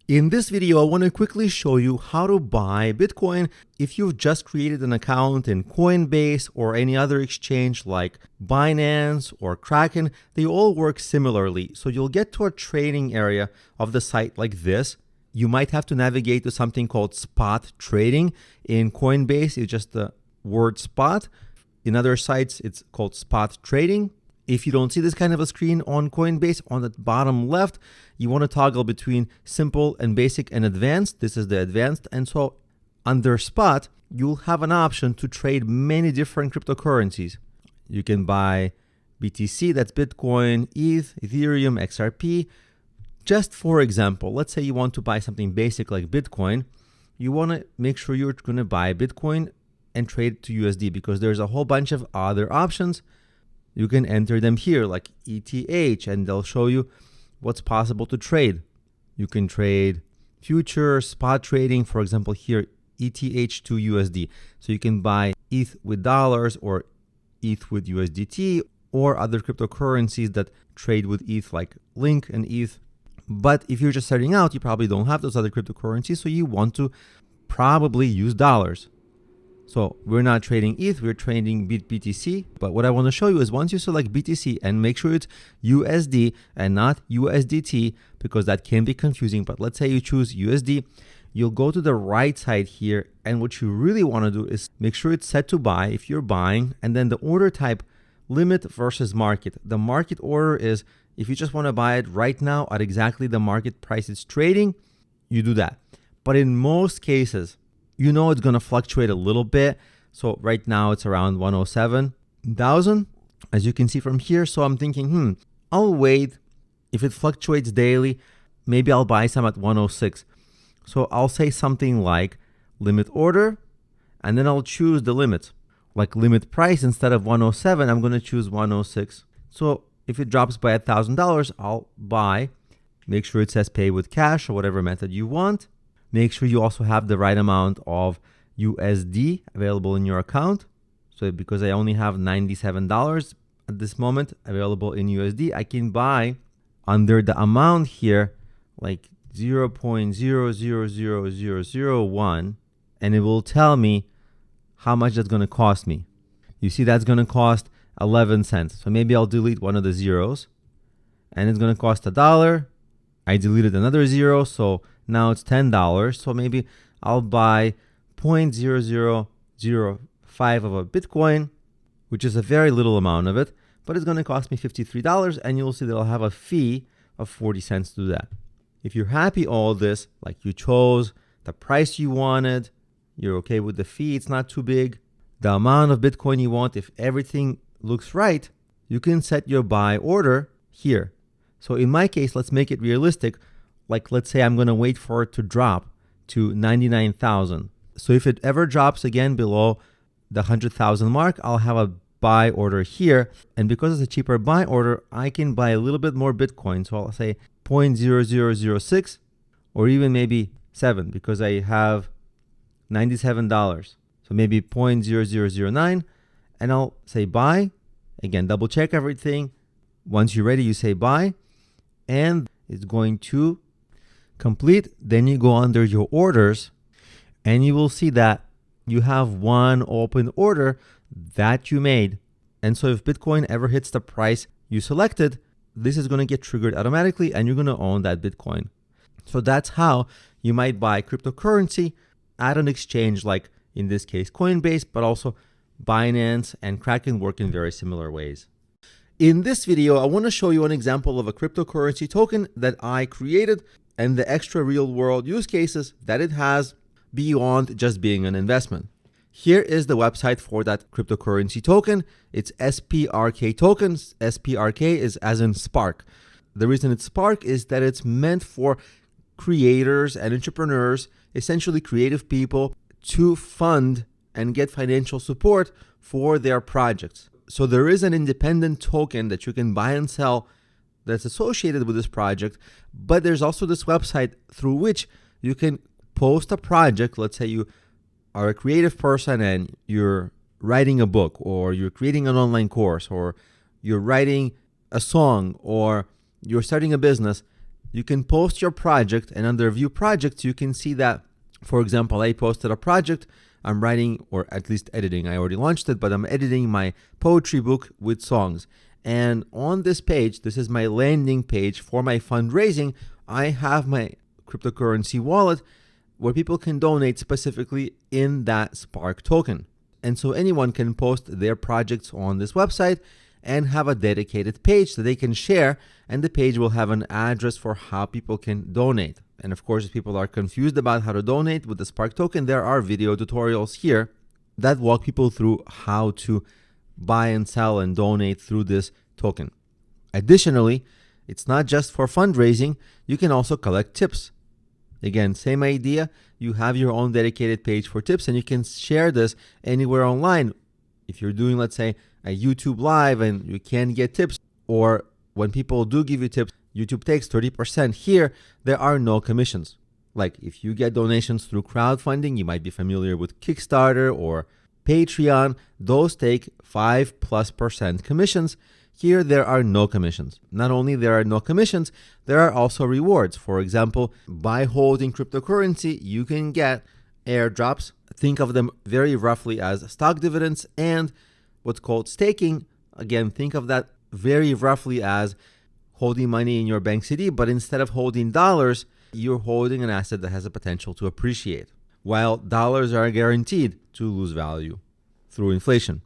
In this video, I want to quickly show you how to buy Bitcoin if you've just created an account in Coinbase or any other exchange like Binance or Kraken. They all work similarly. So you'll get to a trading area of the site like this. You might have to navigate to something called spot trading. In Coinbase, it's just the word spot. In other sites, it's called spot trading. If you don't see this kind of a screen on Coinbase, on the bottom left, you want to toggle between simple and basic and advanced. This is the advanced. And so under spot, you'll have an option to trade many different cryptocurrencies. You can buy BTC, that's Bitcoin, ETH, Ethereum, XRP. Just for example, let's say you want to buy something basic like Bitcoin. You want to make sure you're going to buy Bitcoin and trade it to USD because there's a whole bunch of other options. You can enter them here like ETH, and they'll show you what's possible to trade. You can trade future, spot trading, for example, here, ETH to USD. So you can buy ETH with dollars or ETH with USDT or other cryptocurrencies that trade with ETH like Link and ETH. But if you're just starting out, you probably don't have those other cryptocurrencies, so you want to probably use dollars. So we're not trading ETH, we're trading BTC. But what I want to show you is once you select BTC and make sure it's USD and not USDT, because that can be confusing. But let's say you choose USD, you'll go to the right side here. And what you really want to do is make sure it's set to buy if you're buying. And then the order type, limit versus market. The market order is if you just want to buy it right now at exactly the market price it's trading, you do that. But in most cases, you know it's going to fluctuate a little bit. So right now it's around 107,000, as you can see from here. So I'm thinking, I'll wait. If it fluctuates daily, maybe I'll buy some at 106. So I'll say something like limit order, and then I'll choose the limit. Like limit price, instead of 107, I'm going to choose 106. So if it drops by $1,000, I'll buy. Make sure it says pay with cash or whatever method you want. Make sure you also have the right amount of USD available in your account. So because I only have $97 at this moment available in USD, I can buy under the amount here like 0.000001, and it will tell me how much that's going to cost me. You see that's going to cost 11 cents. So maybe I'll delete one of the zeros and it's going to cost $1. I deleted another zero, so now it's $10. So maybe I'll buy 0.0005 of a Bitcoin, which is a very little amount of it, but it's going to cost me $53, and you'll see that I'll have a fee of 40 cents to do that. If you're happy all this, like you chose the price you wanted, you're okay with the fee, it's not too big, the amount of Bitcoin you want, if everything looks right, you can set your buy order here. So in my case, let's make it realistic. Like let's say I'm going to wait for it to drop to 99,000. So if it ever drops again below the 100,000 mark, I'll have a buy order here. And because it's a cheaper buy order, I can buy a little bit more Bitcoin. So I'll say 0.0006 or even maybe 7 because I have $97. So maybe 0.0009 and I'll say buy. Again, double check everything. Once you're ready, you say buy and it's going to complete. Then you go under your orders and you will see that you have one open order that you made. And so if Bitcoin ever hits the price you selected, this is going to get triggered automatically and you're going to own that Bitcoin. So that's how you might buy cryptocurrency at an exchange like in this case Coinbase, but also Binance and Kraken work in very similar ways. In this video, I want to show you an example of a cryptocurrency token that I created and the extra real world use cases that it has beyond just being an investment. Here is the website for that cryptocurrency token. It's SPRK tokens. SPRK is as in Spark. The reason it's Spark is that it's meant for creators and entrepreneurs, essentially creative people, to fund and get financial support for their projects. So there is an independent token that you can buy and sell that's associated with this project, but there's also this website through which you can post a project. Let's say you are a creative person and you're writing a book, or you're creating an online course, or you're writing a song, or you're starting a business. You can post your project, and under View Projects, you can see that, for example, I posted a project. I'm writing, or at least editing. I already launched it, but I'm editing my poetry book with songs. And on this page, this is my landing page for my fundraising. I have my cryptocurrency wallet where people can donate specifically in that Spark token. And so anyone can post their projects on this website and have a dedicated page that they can share. And the page will have an address for how people can donate. And of course, if people are confused about how to donate with the Spark token, there are video tutorials here that walk people through how to buy and sell and donate through this token. Additionally, it's not just for fundraising. You can also collect tips. Again, same idea. You have your own dedicated page for tips and you can share this anywhere online. If you're doing, let's say, a YouTube live and you can get tips, or when people do give you tips, YouTube takes 30%. Here, there are no commissions. Like if you get donations through crowdfunding, you might be familiar with Kickstarter or Patreon. Those take 5+% commissions. Here, there are no commissions. Not only there are no commissions, there are also rewards. For example, by holding cryptocurrency, you can get airdrops. Think of them very roughly as stock dividends and what's called staking. Again, think of that very roughly as holding money in your bank CD, but instead of holding dollars, you're holding an asset that has a potential to appreciate, while dollars are guaranteed to lose value through inflation.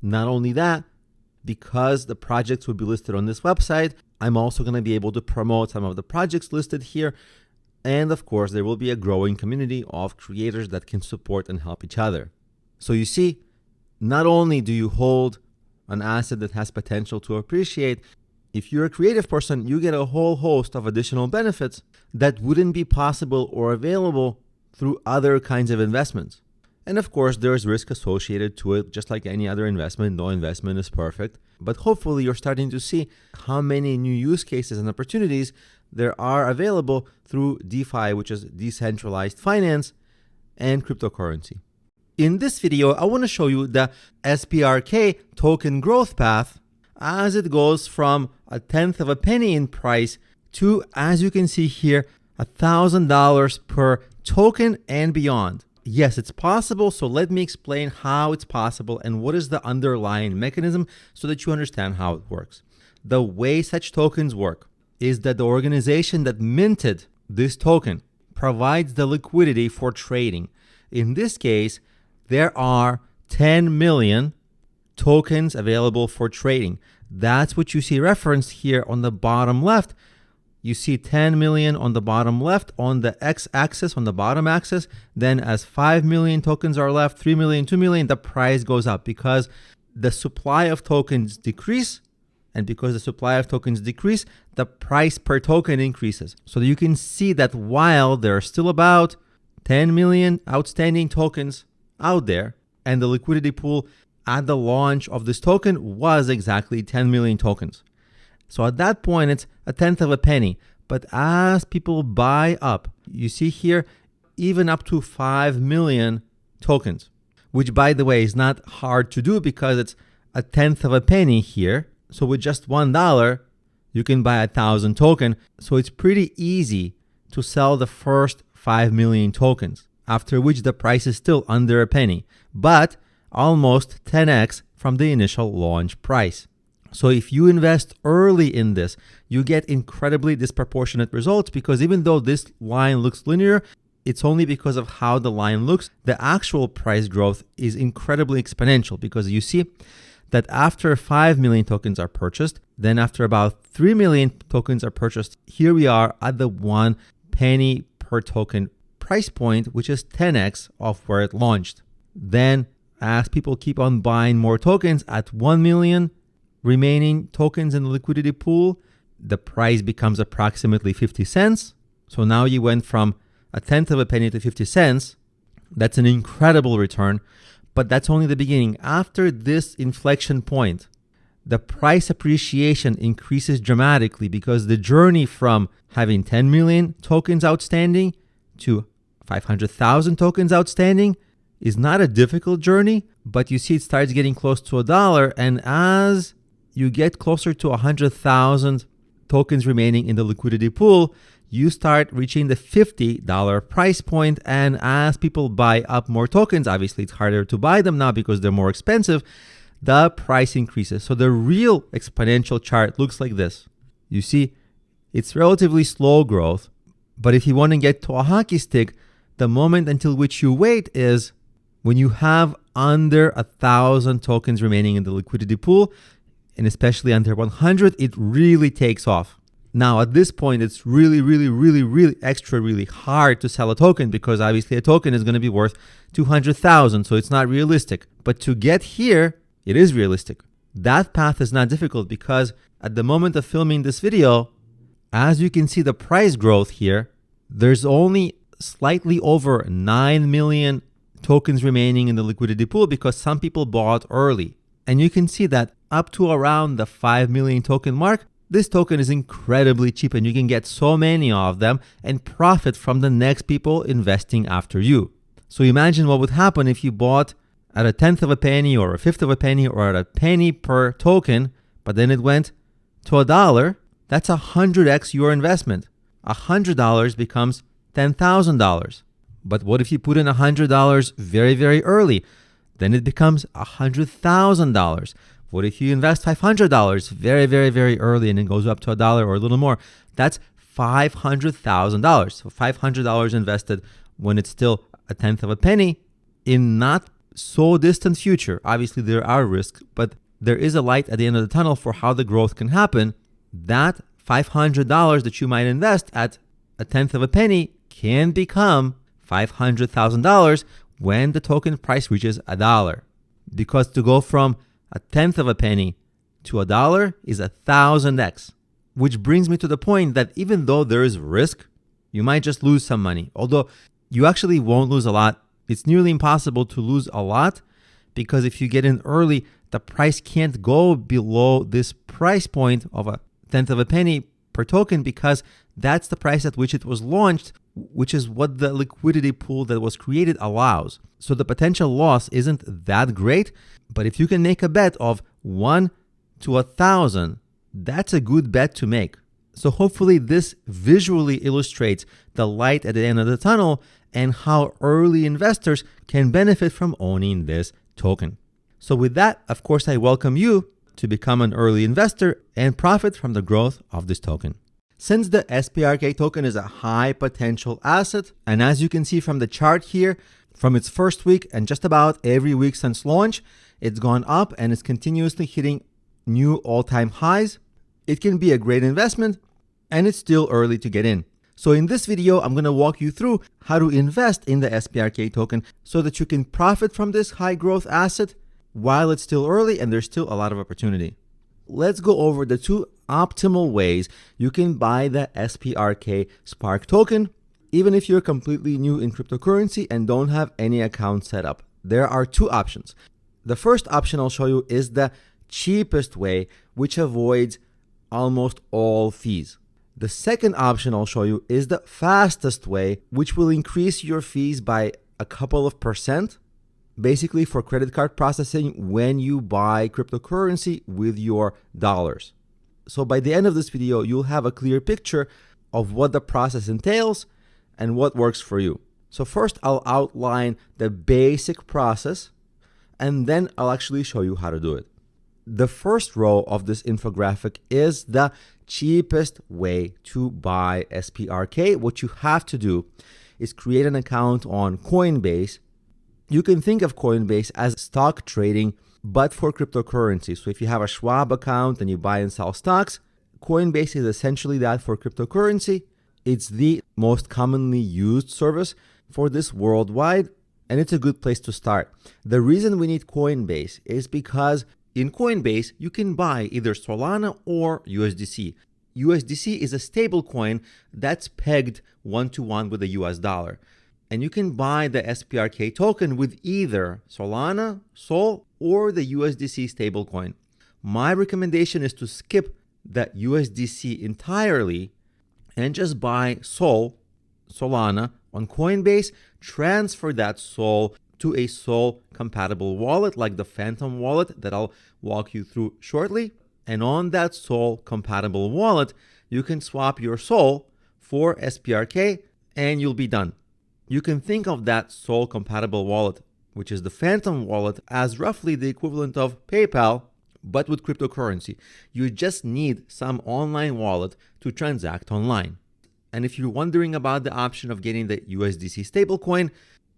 Not only that, because the projects will be listed on this website, I'm also going to be able to promote some of the projects listed here. And of course, there will be a growing community of creators that can support and help each other. So you see, not only do you hold an asset that has potential to appreciate, if you're a creative person, you get a whole host of additional benefits that wouldn't be possible or available through other kinds of investments. And of course, there's risk associated to it, just like any other investment. No investment is perfect. But hopefully, you're starting to see how many new use cases and opportunities there are available through DeFi, which is decentralized finance, and cryptocurrency. In this video, I want to show you the SPRK token growth path as it goes from 1/10 of a penny in price to, as you can see here, $1,000 per token and beyond. Yes, it's possible. So let me explain how it's possible and what is the underlying mechanism so that you understand how it works. The way such tokens work is that the organization that minted this token provides the liquidity for trading. In this case, there are 10 million tokens available for trading. That's what you see referenced here on the bottom left. You see 10 million on the bottom left on the x-axis, on the bottom axis. Then as 5 million tokens are left, 3 million, 2 million, the price goes up because the supply of tokens decrease. And because the supply of tokens decrease, the price per token increases. So you can see that while there are still about 10 million outstanding tokens out there, and the liquidity pool at the launch of this token was exactly 10 million tokens. So at that point, it's a tenth of a penny. But as people buy up, you see here, even up to 5 million tokens, which by the way is not hard to do because it's a tenth of a penny here. So with just $1, you can buy 1,000 tokens. So it's pretty easy to sell the first 5 million tokens, after which the price is still under a penny, but almost 10x from the initial launch price. So if you invest early in this, you get incredibly disproportionate results because even though this line looks linear, it's only because of how the line looks. The actual price growth is incredibly exponential because you see that after 5 million tokens are purchased, then after about 3 million tokens are purchased, here we are at the 1 penny per token price point, which is 10x of where it launched. Then as people keep on buying more tokens at 1 million remaining tokens in the liquidity pool, the price becomes approximately 50 cents. So now you went from a tenth of a penny to 50 cents. That's an incredible return, but that's only the beginning. After this inflection point, the price appreciation increases dramatically because the journey from having 10 million tokens outstanding to 500,000 tokens outstanding is not a difficult journey, but you see it starts getting close to $1. And as you get closer to 100,000 tokens remaining in the liquidity pool, you start reaching the $50 price point. And as people buy up more tokens, obviously it's harder to buy them now because they're more expensive, the price increases. So the real exponential chart looks like this. You see, it's relatively slow growth, but if you want to get to a hockey stick, the moment until which you wait is when you have under 1,000 tokens remaining in the liquidity pool, and especially under 100, it really takes off. Now, at this point, it's really hard to sell a token because obviously a token is going to be worth 200,000, so it's not realistic. But to get here, it is realistic. That path is not difficult because at the moment of filming this video, as you can see the price growth here, there's only slightly over 9 million tokens remaining in the liquidity pool because some people bought early. And you can see that up to around the 5 million token mark, this token is incredibly cheap and you can get so many of them and profit from the next people investing after you. So imagine what would happen if you bought at a tenth of a penny or a fifth of a penny or at a penny per token, but then it went to $1. That's 100x your investment. $100 becomes $10,000. But what if you put in $100 very early? Then it becomes $100,000. What if you invest $500 very early and it goes up to $1 or a little more? That's $500,000. So $500 invested when it's still a tenth of a penny in not so distant future. Obviously there are risks, but there is a light at the end of the tunnel for how the growth can happen. That $500 that you might invest at a tenth of a penny can become $500,000 when the token price reaches $1. Because to go from a tenth of a penny to $1 is 1,000x. Which brings me to the point that even though there is risk, you might just lose some money. Although you actually won't lose a lot. It's nearly impossible to lose a lot because if you get in early, the price can't go below this price point of a tenth of a penny per token because that's the price at which it was launched, which is what the liquidity pool that was created allows. So the potential loss isn't that great, but if you can make a bet of 1 to 1,000, that's a good bet to make. So hopefully this visually illustrates the light at the end of the tunnel and how early investors can benefit from owning this token. So with that, of course, I welcome you to become an early investor and profit from the growth of this token. Since the SPRK token is a high potential asset, and as you can see from the chart here, from its first week and just about every week since launch, it's gone up and is continuously hitting new all-time highs. It can be a great investment, and it's still early to get in. So in this video, I'm going to walk you through how to invest in the SPRK token so that you can profit from this high growth asset while it's still early and there's still a lot of opportunity. Let's go over the two optimal ways you can buy the SPRK SPRK token, even if you're completely new in cryptocurrency and don't have any account set up. There are two options. The first option I'll show you is the cheapest way, which avoids almost all fees. The second option I'll show you is the fastest way, which will increase your fees by a couple of percent, basically for credit card processing when you buy cryptocurrency with your dollars. So by the end of this video, you'll have a clear picture of what the process entails and what works for you. So first I'll outline the basic process, and then I'll actually show you how to do it. The first row of this infographic is the cheapest way to buy SPRK. What you have to do is create an account on Coinbase. You can think of Coinbase as stock trading, but for cryptocurrency. So if you have a Schwab account and you buy and sell stocks, Coinbase is essentially that for cryptocurrency. It's the most commonly used service for this worldwide, and it's a good place to start. The reason we need Coinbase is because in Coinbase, you can buy either Solana or USDC. USDC is a stable coin that's pegged one-to-one with the US dollar. And you can buy the SPRK token with either Solana, Sol, or the USDC stablecoin. My recommendation is to skip the USDC entirely and just buy Sol, Solana on Coinbase, transfer that Sol to a Sol compatible wallet like the Phantom wallet that I'll walk you through shortly. And on that Sol compatible wallet, you can swap your Sol for SPRK and you'll be done. You can think of that Sol compatible wallet, which is the Phantom wallet, as roughly the equivalent of PayPal, but with cryptocurrency. You just need some online wallet to transact online. And if you're wondering about the option of getting the USDC stablecoin,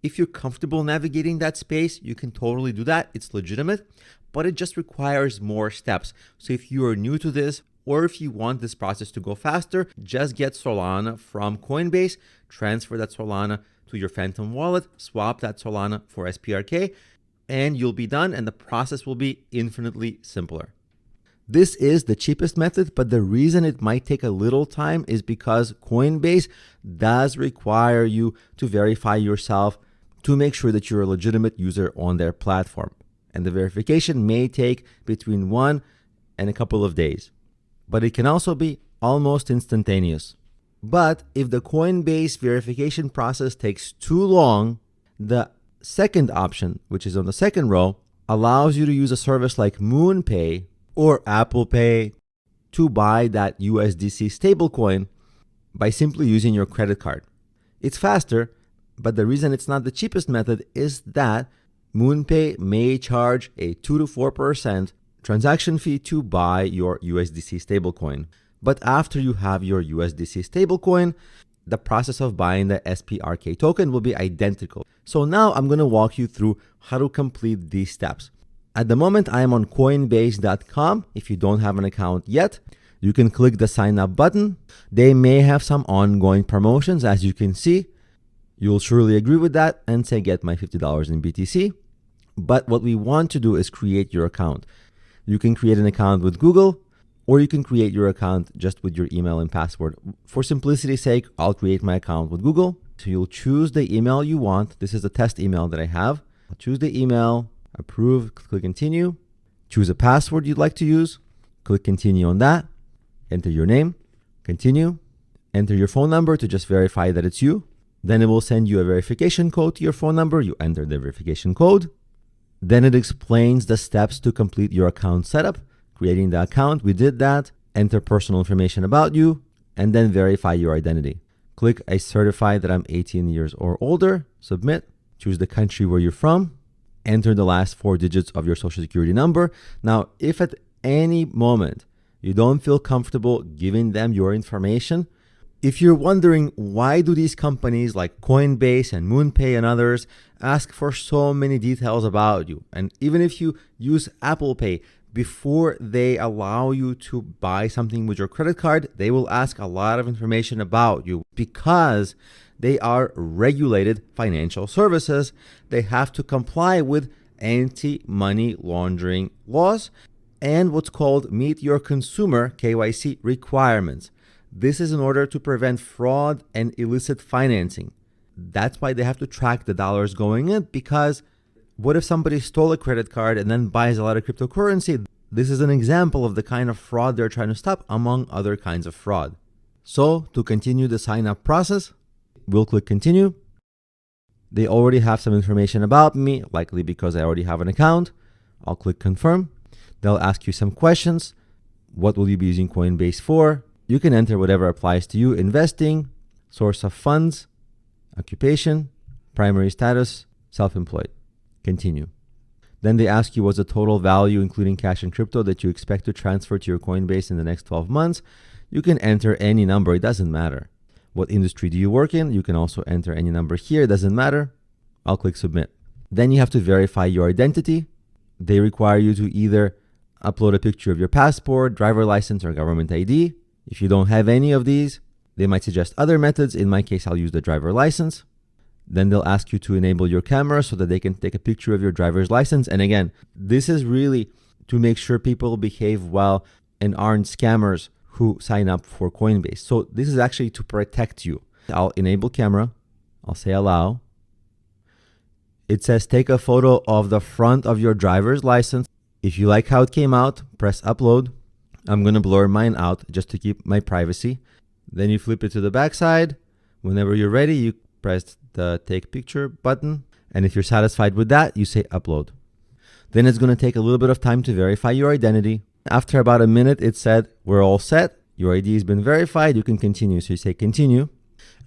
if you're comfortable navigating that space, you can totally do that. It's legitimate, but it just requires more steps. So if you are new to this, or if you want this process to go faster, just get Solana from Coinbase, transfer that Solana to your Phantom wallet, swap that Solana for SPRK, and you'll be done, and the process will be infinitely simpler. This is the cheapest method, but the reason it might take a little time is because Coinbase does require you to verify yourself to make sure that you're a legitimate user on their platform. And the verification may take between 1 and a couple of days, but it can also be almost instantaneous. But if the Coinbase verification process takes too long, the second option, which is on the second row, allows you to use a service like MoonPay or Apple Pay to buy that USDC stablecoin by simply using your credit card. It's faster, but the reason it's not the cheapest method is that MoonPay may charge a 2 to 4% transaction fee to buy your USDC stablecoin. But after you have your USDC stablecoin, the process of buying the SPRK token will be identical. So now I'm going to walk you through how to complete these steps. At the moment, I am on Coinbase.com. If you don't have an account yet, you can click the sign up button. They may have some ongoing promotions, as you can see. You'll surely agree with that and say, get my $50 in BTC. But what we want to do is create your account. You can create an account with Google, or you can create your account just with your email and password. For simplicity's sake, I'll create my account with Google. So you'll choose the email you want. This is the test email that I have. I'll choose the email, approve, click continue, choose a password you'd like to use, click continue on that, enter your name, continue, enter your phone number to just verify that it's you. Then it will send you a verification code to your phone number. You enter the verification code. Then it explains the steps to complete your account setup. Creating the account, we did that. Enter personal information about you, and then verify your identity. Click I certify that I'm 18 years or older. Submit. Choose the country where you're from. Enter the last 4 digits of your social security number. Now, if at any moment you don't feel comfortable giving them your information, if you're wondering why do these companies like Coinbase and MoonPay and others ask for so many details about you, and even if you use Apple Pay, before they allow you to buy something with your credit card, they will ask a lot of information about you because they are regulated financial services. They have to comply with anti-money laundering laws and what's called Meet Your Consumer KYC requirements. This is in order to prevent fraud and illicit financing. That's why they have to track the dollars going in, because what if somebody stole a credit card and then buys a lot of cryptocurrency? This is an example of the kind of fraud they're trying to stop, among other kinds of fraud. So to continue the sign-up process, we'll click continue. They already have some information about me, likely because I already have an account. I'll click confirm. They'll ask you some questions. What will you be using Coinbase for? You can enter whatever applies to you: investing, source of funds, occupation, primary status, self-employed. Continue. Then they ask you what's the total value, including cash and crypto, that you expect to transfer to your Coinbase in the next 12 months. You can enter any number, it doesn't matter. What industry do you work in? You can also enter any number here, it doesn't matter. I'll click submit. Then you have to verify your identity. They require you to either upload a picture of your passport, driver license, or government ID. If you don't have any of these, they might suggest other methods. In my case, I'll use the driver license. Then they'll ask you to enable your camera so that they can take a picture of your driver's license. And again, this is really to make sure people behave well and aren't scammers who sign up for Coinbase. So this is actually to protect you. I'll enable camera. I'll say allow. It says take a photo of the front of your driver's license. If you like how it came out, press upload. I'm going to blur mine out just to keep my privacy. Then you flip it to the back side. Whenever you're ready, you press the take picture button. And if you're satisfied with that, you say upload. Then it's going to take a little bit of time to verify your identity. After about a minute, it said, we're all set. Your ID has been verified. You can continue. So you say continue.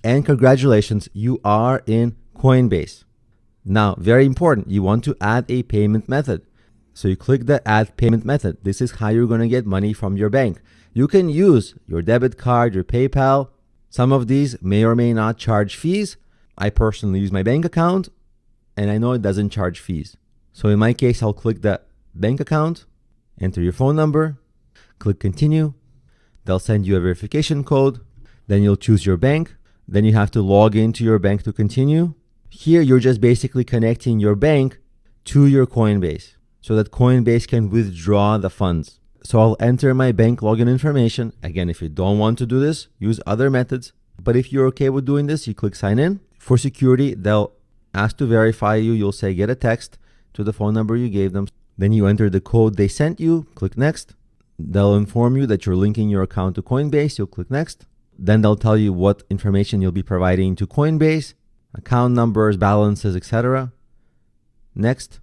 And congratulations, you are in Coinbase. Now, very important, you want to add a payment method. So you click the add payment method. This is how you're going to get money from your bank. You can use your debit card, your PayPal. Some of these may or may not charge fees. I personally use my bank account, and I know it doesn't charge fees. So in my case, I'll click the bank account, enter your phone number, click continue. They'll send you a verification code. Then you'll choose your bank. Then you have to log into your bank to continue. Here, you're just basically connecting your bank to your Coinbase so that Coinbase can withdraw the funds. So I'll enter my bank login information. Again, if you don't want to do this, use other methods. But if you're okay with doing this, you click sign in. For security, they'll ask to verify you. You'll say get a text to the phone number you gave them. Then you enter the code they sent you. Click next. They'll inform you that you're linking your account to Coinbase. You'll click next. Then they'll tell you what information you'll be providing to Coinbase, account numbers, balances, etc. Next.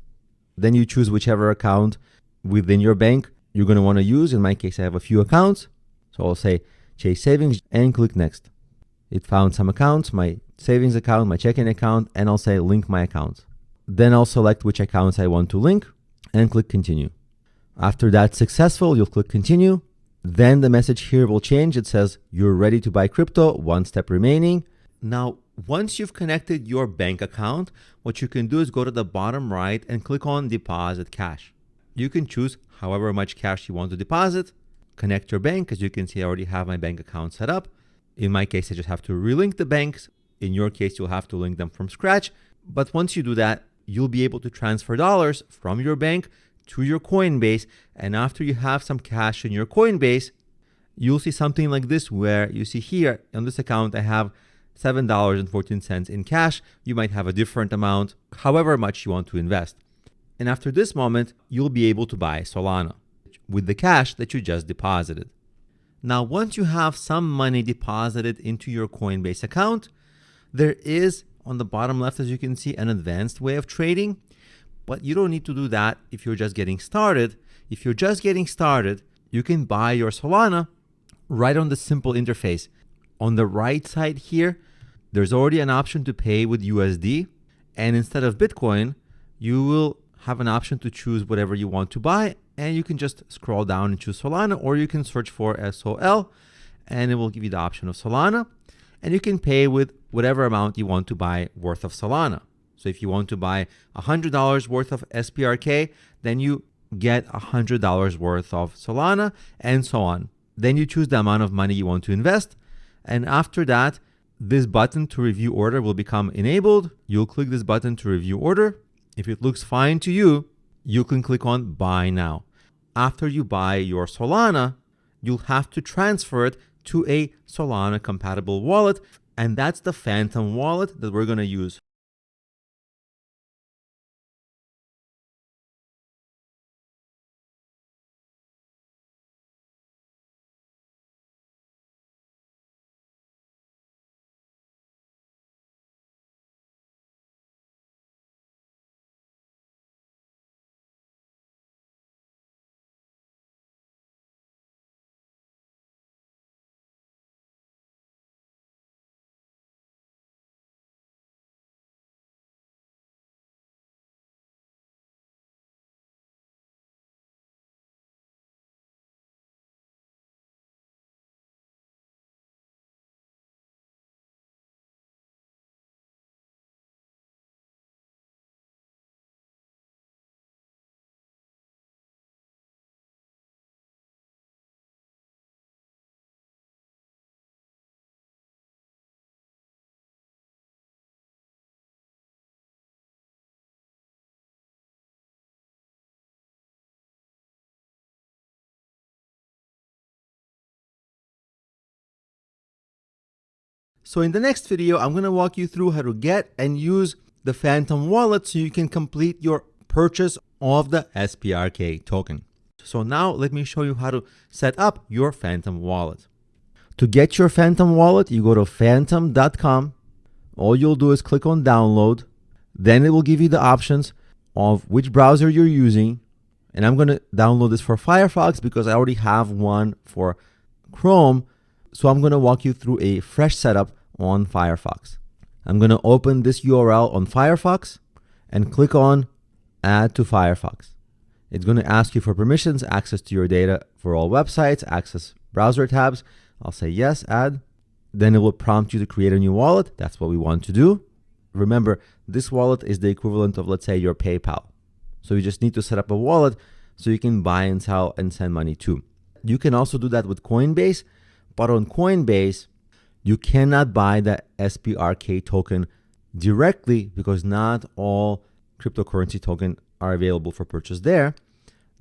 Then you choose whichever account within your bank you're going to want to use. In my case, I have a few accounts. So I'll say Chase Savings and click next. It found some accounts, my savings account, my checking account, and I'll say link my accounts. Then I'll select which accounts I want to link and click continue. After that's successful, you'll click continue. Then the message here will change. It says you're ready to buy crypto, one step remaining. Now, once you've connected your bank account, what you can do is go to the bottom right and click on deposit cash. You can choose however much cash you want to deposit. Connect your bank. As you can see, I already have my bank account set up. In my case, I just have to relink the banks. In your case, you'll have to link them from scratch. But once you do that, you'll be able to transfer dollars from your bank to your Coinbase. And after you have some cash in your Coinbase, you'll see something like this where you see here on this account, I have $7.14 in cash. You might have a different amount, however much you want to invest. And after this moment, you'll be able to buy Solana with the cash that you just deposited. Now, once you have some money deposited into your Coinbase account, there is on the bottom left, as you can see, an advanced way of trading, but you don't need to do that if you're just getting started. If you're just getting started, you can buy your Solana right on the simple interface. On the right side here, there's already an option to pay with USD. And instead of Bitcoin, you will have an option to choose whatever you want to buy. And you can just scroll down and choose Solana, or you can search for SOL and it will give you the option of Solana. And you can pay with whatever amount you want to buy worth of Solana. So if you want to buy $100 worth of SPRK, then you get $100 worth of Solana, and so on. Then you choose the amount of money you want to invest. And after that, this button to review order will become enabled. You'll click this button to review order. If it looks fine to you, you can click on buy now. After you buy your Solana, you'll have to transfer it to a Solana compatible wallet. And that's the Phantom wallet that we're going to use. So in the next video, I'm going to walk you through how to get and use the Phantom wallet so you can complete your purchase of the SPRK token. So now let me show you how to set up your Phantom wallet. To get your Phantom wallet, you go to phantom.com. All you'll do is click on download. Then it will give you the options of which browser you're using. And I'm going to download this for Firefox because I already have one for Chrome. So I'm going to walk you through a fresh setup on Firefox. I'm going to open this URL on Firefox and click on Add to Firefox. It's going to ask you for permissions, access to your data for all websites, access browser tabs. I'll say yes, add. Then it will prompt you to create a new wallet. That's what we want to do. Remember, this wallet is the equivalent of, let's say, your PayPal. So you just need to set up a wallet so you can buy and sell and send money to. You can also do that with Coinbase. But on Coinbase, you cannot buy the SPRK token directly because not all cryptocurrency tokens are available for purchase there.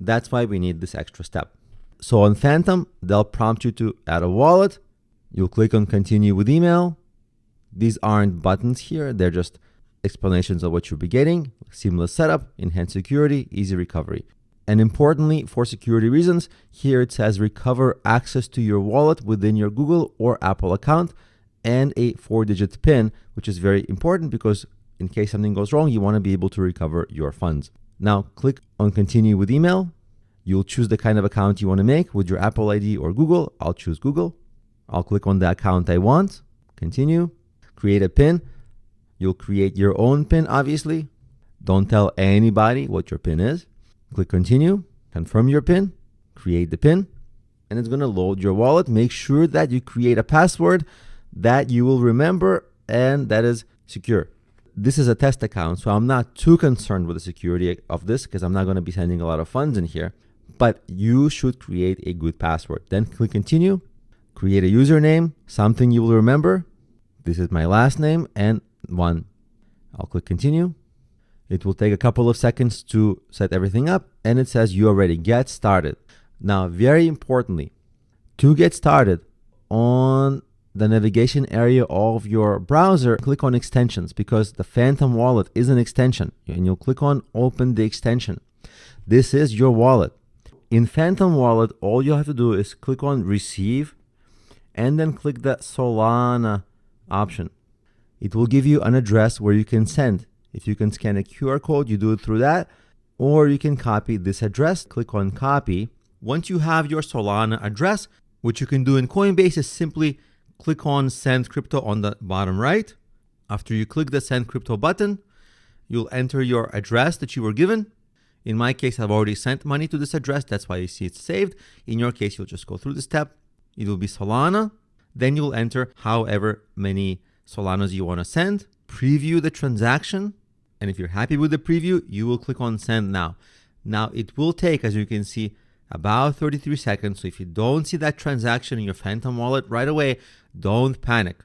That's why we need this extra step. So on Phantom, they'll prompt you to add a wallet. You'll click on continue with email. These aren't buttons here. They're just explanations of what you'll be getting. Seamless setup, enhanced security, easy recovery. And importantly, for security reasons, here it says recover access to your wallet within your Google or Apple account and a 4-digit PIN, which is very important because in case something goes wrong, you want to be able to recover your funds. Now click on continue with email. You'll choose the kind of account you want to make with your Apple ID or Google. I'll choose Google. I'll click on the account I want. Continue. Create a PIN. You'll create your own PIN, obviously. Don't tell anybody what your PIN is. Click continue, confirm your PIN, create the PIN, and it's going to load your wallet. Make sure that you create a password that you will remember and that is secure. This is a test account, so I'm not too concerned with the security of this because I'm not going to be sending a lot of funds in here, but you should create a good password. Then click continue, create a username, something you will remember. This is my last name and one. I'll click continue. It will take a couple of seconds to set everything up, and it says you are ready. Get started. Now, very importantly, to get started, on the navigation area of your browser, click on extensions because the Phantom wallet is an extension, and you'll click on open the extension. This is your wallet. In Phantom wallet, all you have to do is click on receive and then click the Solana option. It will give you an address where you can send. If you can scan a QR code, you do it through that, or you can copy this address. Click on copy. Once you have your Solana address, what you can do in Coinbase is simply click on Send Crypto on the bottom right. After you click the Send Crypto button, you'll enter your address that you were given. In my case, I've already sent money to this address. That's why you see it's saved. In your case, you'll just go through the step. It will be Solana. Then you'll enter however many Solanas you want to send. Preview the transaction. And if you're happy with the preview, you will click on Send Now. Now, it will take, as you can see, about 33 seconds. So if you don't see that transaction in your Phantom wallet right away, don't panic.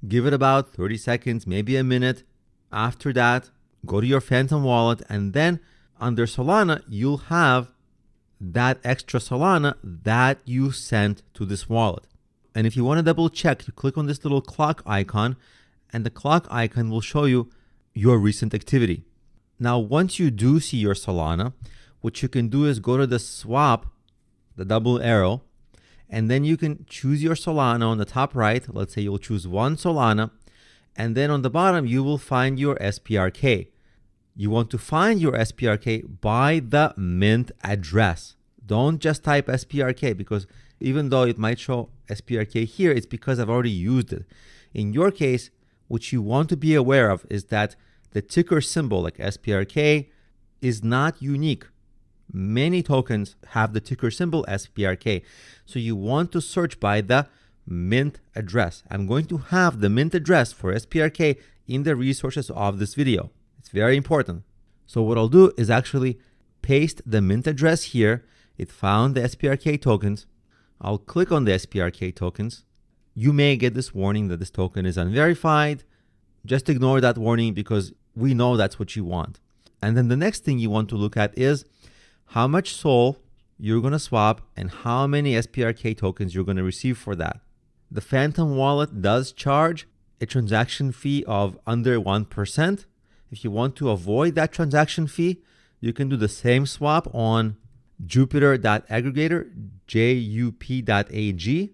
Give it about 30 seconds, maybe a minute. After that, go to your Phantom wallet, and then under Solana, you'll have that extra Solana that you sent to this wallet. And if you want to double check, you click on this little clock icon, and the clock icon will show you your recent activity. Now, once you do see your Solana, what you can do is go to the swap, the double arrow, and then you can choose your Solana on the top right. Let's say you'll choose one Solana, and then on the bottom, you will find your SPRK. You want to find your SPRK by the mint address. Don't just type SPRK, because even though it might show SPRK here, it's because I've already used it. In your case, what you want to be aware of is that the ticker symbol like SPRK is not unique. Many tokens have the ticker symbol SPRK. So you want to search by the mint address. I'm going to have the mint address for SPRK in the resources of this video. It's very important. So what I'll do is actually paste the mint address here. It found the SPRK tokens. I'll click on the SPRK tokens. You may get this warning that this token is unverified. Just ignore that warning because we know that's what you want. And then the next thing you want to look at is how much SOL you're going to swap and how many SPRK tokens you're going to receive for that. The Phantom wallet does charge a transaction fee of under 1%. If you want to avoid that transaction fee, you can do the same swap on Jupiter.aggregator, JUP.ag.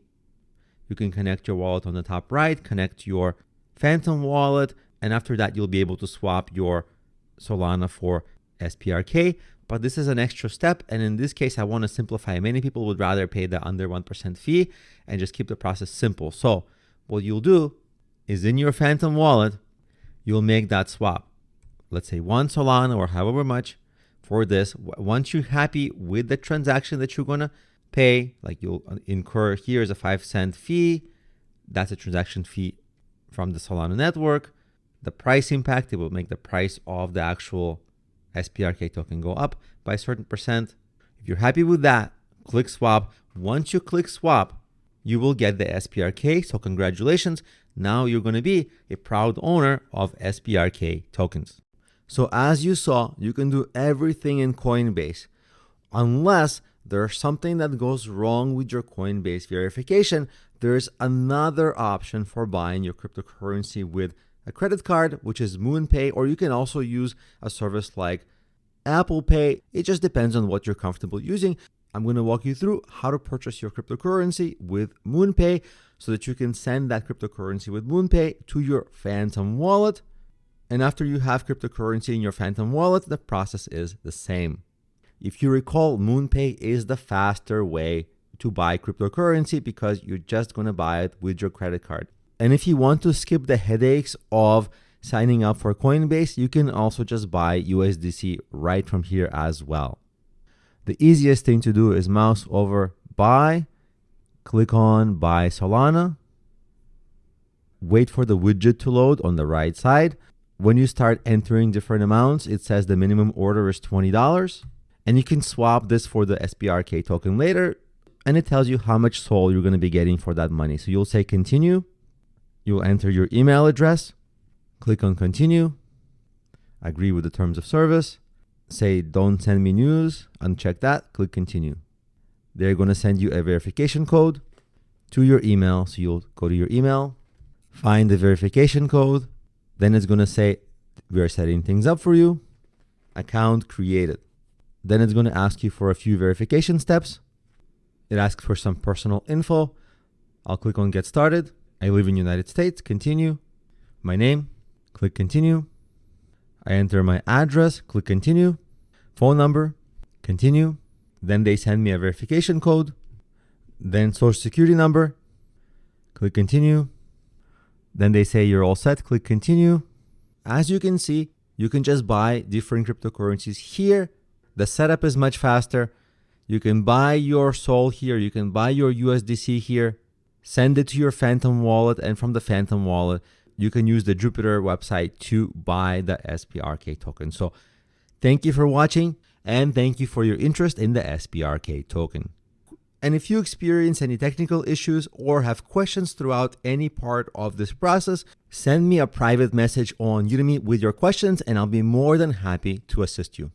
You can connect your wallet on the top right, connect your Phantom wallet, and after that, you'll be able to swap your Solana for SPRK. But this is an extra step, and in this case, I want to simplify. Many people would rather pay the under 1% fee and just keep the process simple. So what you'll do is in your Phantom wallet, you'll make that swap. Let's say 1 Solana or however much for this. Once you're happy with the transaction that you're going to pay, like you'll incur here is a 5-cent fee. That's a transaction fee from the Solana network. The price impact, it will make the price of the actual SPRK token go up by a certain percent. If you're happy with that, click swap. Once you click swap, you will get the SPRK. So congratulations. Now you're going to be a proud owner of SPRK tokens. So as you saw, you can do everything in Coinbase unless there's something that goes wrong with your Coinbase verification. There's another option for buying your cryptocurrency with a credit card, which is MoonPay, or you can also use a service like Apple Pay. It just depends on what you're comfortable using. I'm going to walk you through how to purchase your cryptocurrency with MoonPay so that you can send that cryptocurrency with MoonPay to your Phantom wallet. And after you have cryptocurrency in your Phantom wallet, the process is the same. If you recall, MoonPay is the faster way to buy cryptocurrency because you're just going to buy it with your credit card. And if you want to skip the headaches of signing up for Coinbase, you can also just buy USDC right from here as well. The easiest thing to do is mouse over buy, click on buy Solana, wait for the widget to load on the right side. When you start entering different amounts, it says the minimum order is $20, and you can swap this for the SPRK token later, and it tells you how much SOL you're going to be getting for that money. So you'll say continue. You'll enter your email address, click on continue, agree with the terms of service, say don't send me news, uncheck that, click continue. They're going to send you a verification code to your email. So you'll go to your email, find the verification code, then it's going to say we are setting things up for you, account created. Then it's going to ask you for a few verification steps. It asks for some personal info. I'll click on get started. I live in the United States, continue. My name, click continue. I enter my address, click continue. Phone number, continue. Then they send me a verification code. Then social security number, click continue. Then they say you're all set. Click continue. As you can see, you can just buy different cryptocurrencies here. The setup is much faster. You can buy your Sol here. You can buy your USDC here. Send it to your Phantom wallet. And from the Phantom wallet, you can use the Jupiter website to buy the SPRK token. So thank you for watching. And thank you for your interest in the SPRK token. And if you experience any technical issues or have questions throughout any part of this process, send me a private message on Udemy with your questions and I'll be more than happy to assist you.